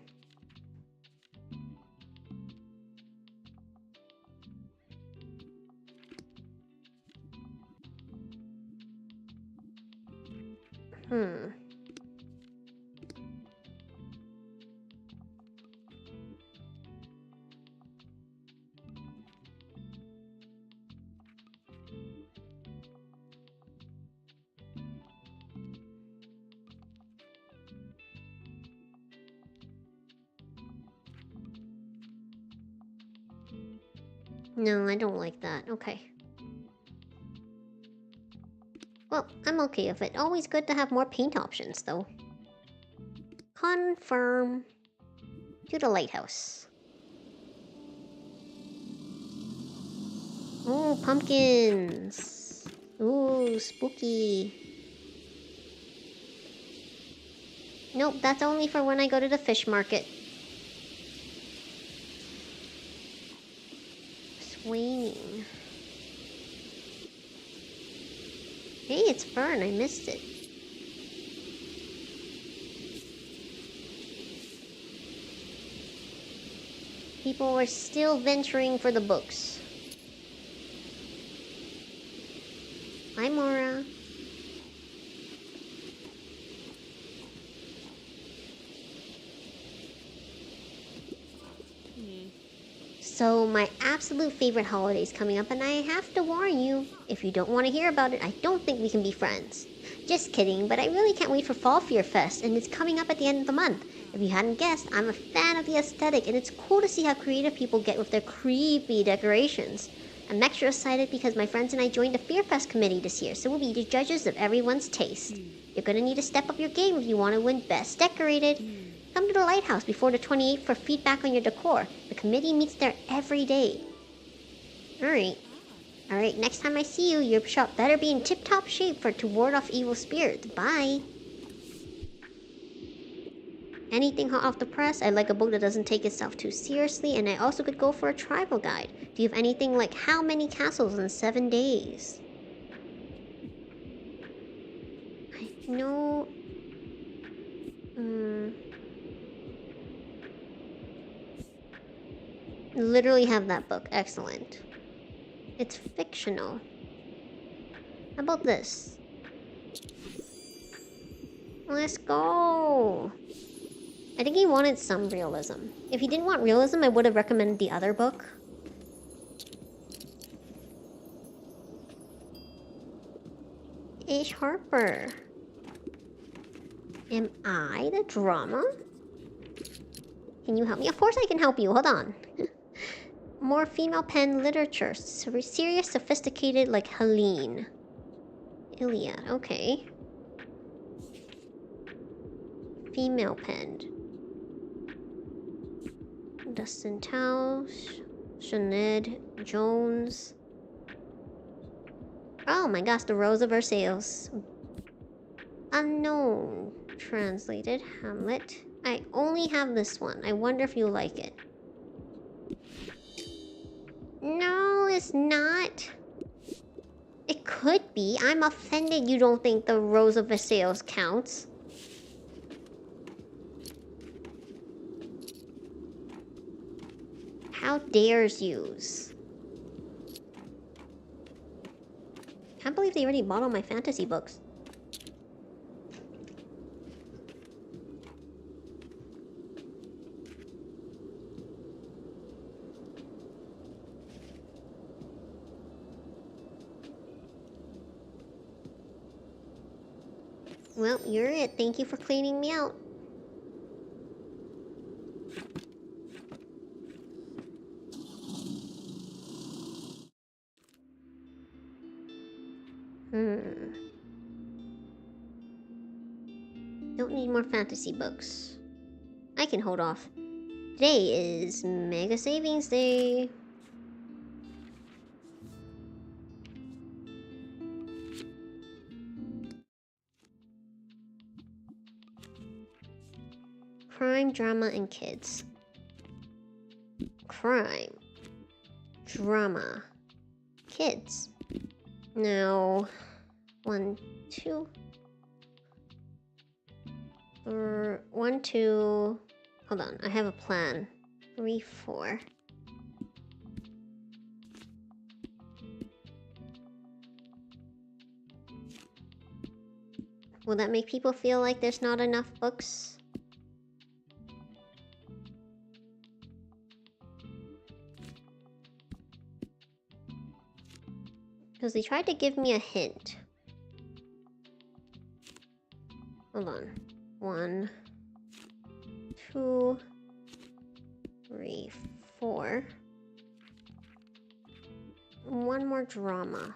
No, I don't like that. Okay. Well, I'm okay with it. Always good to have more paint options, though. Confirm. To the lighthouse. Oh, pumpkins. Ooh, spooky. Nope, that's only for when I go to the fish market. Swaining. Hey, it's Fern. I missed it. People were still venturing for the books. Hi, Mora. So my absolute favorite holiday is coming up, and I have to warn you, if you don't want to hear about it, I don't think we can be friends. Just kidding, but I really can't wait for Fall Fear Fest, and it's coming up at the end of the month. If you hadn't guessed, I'm a fan of the aesthetic, and it's cool to see how creative people get with their creepy decorations. I'm extra excited because my friends and I joined the Fear Fest committee this year, so we'll be the judges of everyone's taste. You're gonna need to step up your game if you want to win Best Decorated. Come to the Lighthouse before the 28th for feedback on your decor. The committee meets there every day. Alright, next time I see you, your shop better be in tip-top shape to ward off evil spirits. Bye! Anything hot off the press? I like a book that doesn't take itself too seriously, and I also could go for a tribal guide. Do you have anything like How Many Castles in 7 Days? I know... Literally have that book. Excellent. It's fictional. How about this? Let's go! I think he wanted some realism. If he didn't want realism, I would have recommended the other book. Ish Harper. Am I the drama? Can you help me? Of course I can help you. Hold on. More female pen literature. Serious, sophisticated, like Helene. Iliad. Okay. Female penned. Dustin Towles. Sinead Jones. Oh my gosh, The Rose of Versailles. Unknown. Translated. Hamlet. I only have this one. I wonder if you like it. No, it's not. It could be. I'm offended you don't think The Rose of Versailles counts. How dares yous? Can't believe they already bought all my fantasy books. Well, you're it. Thank you for cleaning me out. Don't need more fantasy books. I can hold off. Today is Mega Savings Day. Crime, drama, and kids. Crime. Drama. Kids. No. 1, 2. 1, 2. Hold on, I have a plan. 3, 4. Will that make people feel like there's not enough books? Because they tried to give me a hint. Hold on. 1, 2, 3, 4. One more drama.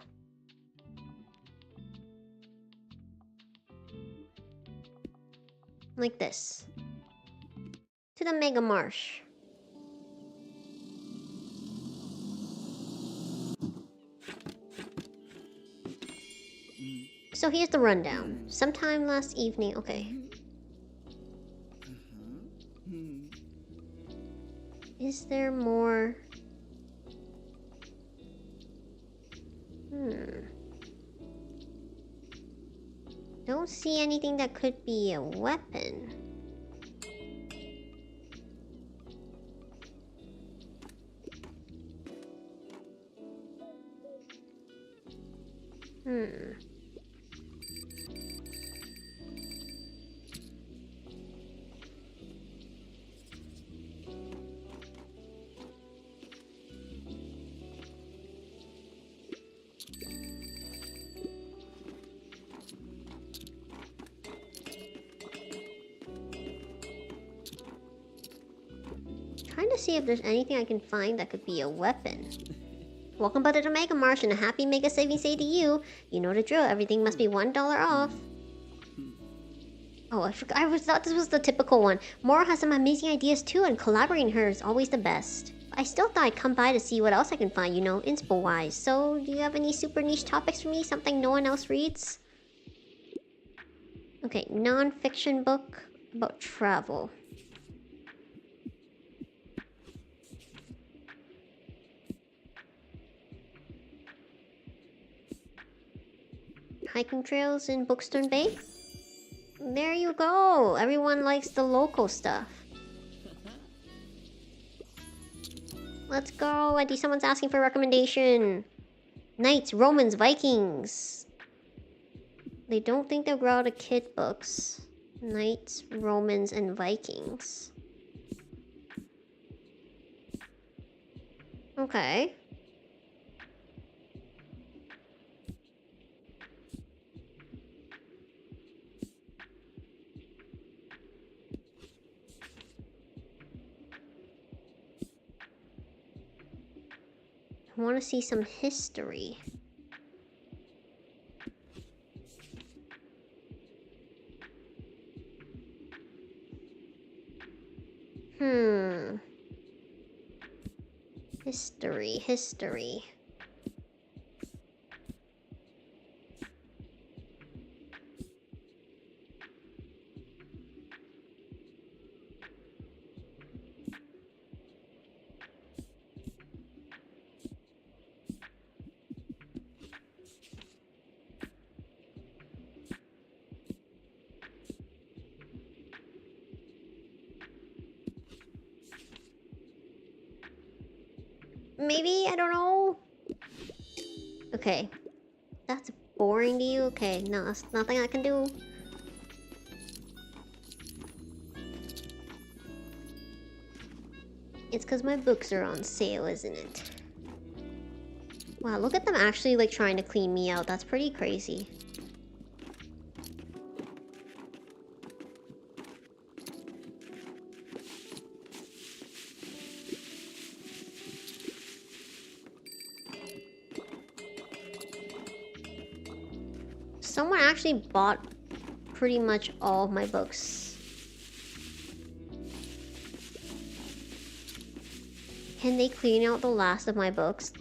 Like this. To the Mega Marsh. So here's the rundown. Sometime last evening, okay. Is there more? Don't see anything that could be a weapon. trying to see if there's anything I can find that could be a weapon. Welcome back to the Mega Marsh and a happy Mega Savings Day to you. You know the drill, everything must be $1 off. Oh, I forgot. I thought this was the typical one. Moro has some amazing ideas too, and collaborating her is always the best. I still thought I'd come by to see what else I can find, you know, inspo-wise. So, do you have any super niche topics for me? Something no one else reads? Okay, non-fiction book about travel. Hiking trails in Bookstone Bay? There you go! Everyone likes the local stuff. Let's go! I think someone's asking for a recommendation. Knights, Romans, Vikings. They don't think they'll grow out of kid books. Knights, Romans, and Vikings. Okay. I want to see some history. History. Maybe? I don't know. Okay. That's boring to you? Okay, no, that's nothing I can do. It's because my books are on sale, isn't it? Wow, look at them actually like trying to clean me out. That's pretty crazy. Someone actually bought pretty much all of my books. Can they clean out the last of my books?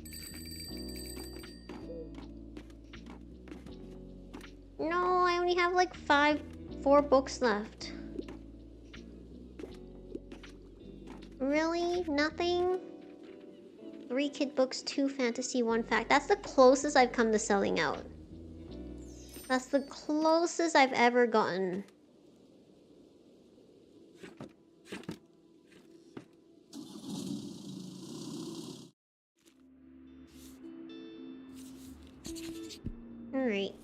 No, I only have like 4 books left. Really? Nothing? 3 kid books, 2 fantasy, 1 fact. That's the closest I've come to selling out. That's the closest I've ever gotten. Alright.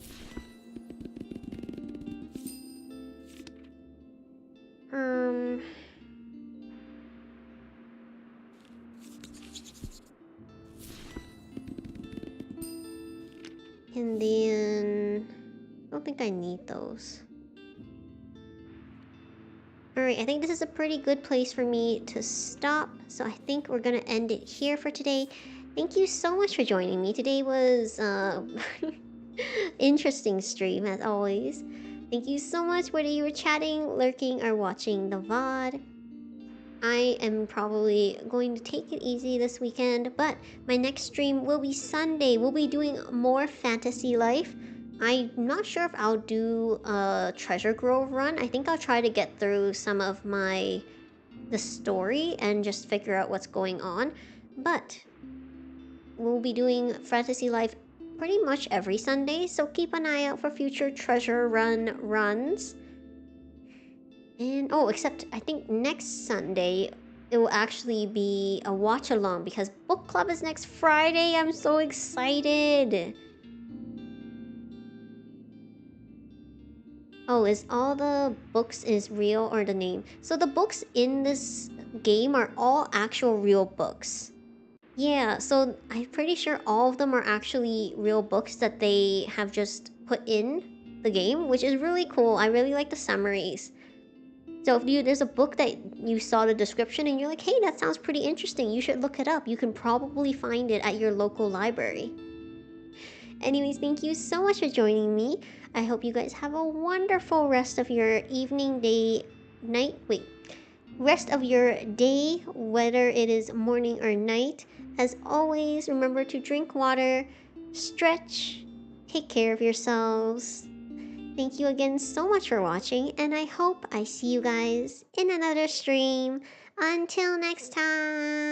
And then... I don't think I need those. Alright, I think this is a pretty good place for me to stop. So I think we're gonna end it here for today. Thank you so much for joining me. Today was interesting stream as always. Thank you so much whether you were chatting, lurking, or watching the VOD. I am probably going to take it easy this weekend, but my next stream will be Sunday. We'll be doing more Fantasy Life. I'm not sure if I'll do a Treasure Grove run. I think I'll try to get through some of the story and just figure out what's going on. But we'll be doing Fantasy Life pretty much every Sunday, so keep an eye out for future Treasure Run runs. And oh, except I think next Sunday it will actually be a watch along because book club is next Friday. I'm so excited. Oh, is all the books is real or the name? So the books in this game are all actual real books. Yeah, so I'm pretty sure all of them are actually real books that they have just put in the game, which is really cool. I really like the summaries. So if there's a book that you saw the description and you're like, hey, that sounds pretty interesting, you should look it up. You can probably find it at your local library. Anyways, thank you so much for joining me. I hope you guys have a wonderful rest of your evening, day, night. Wait, rest of your day, whether it is morning or night. As always, remember to drink water, stretch, take care of yourselves. Thank you again so much for watching, and I hope I see you guys in another stream. Until next time.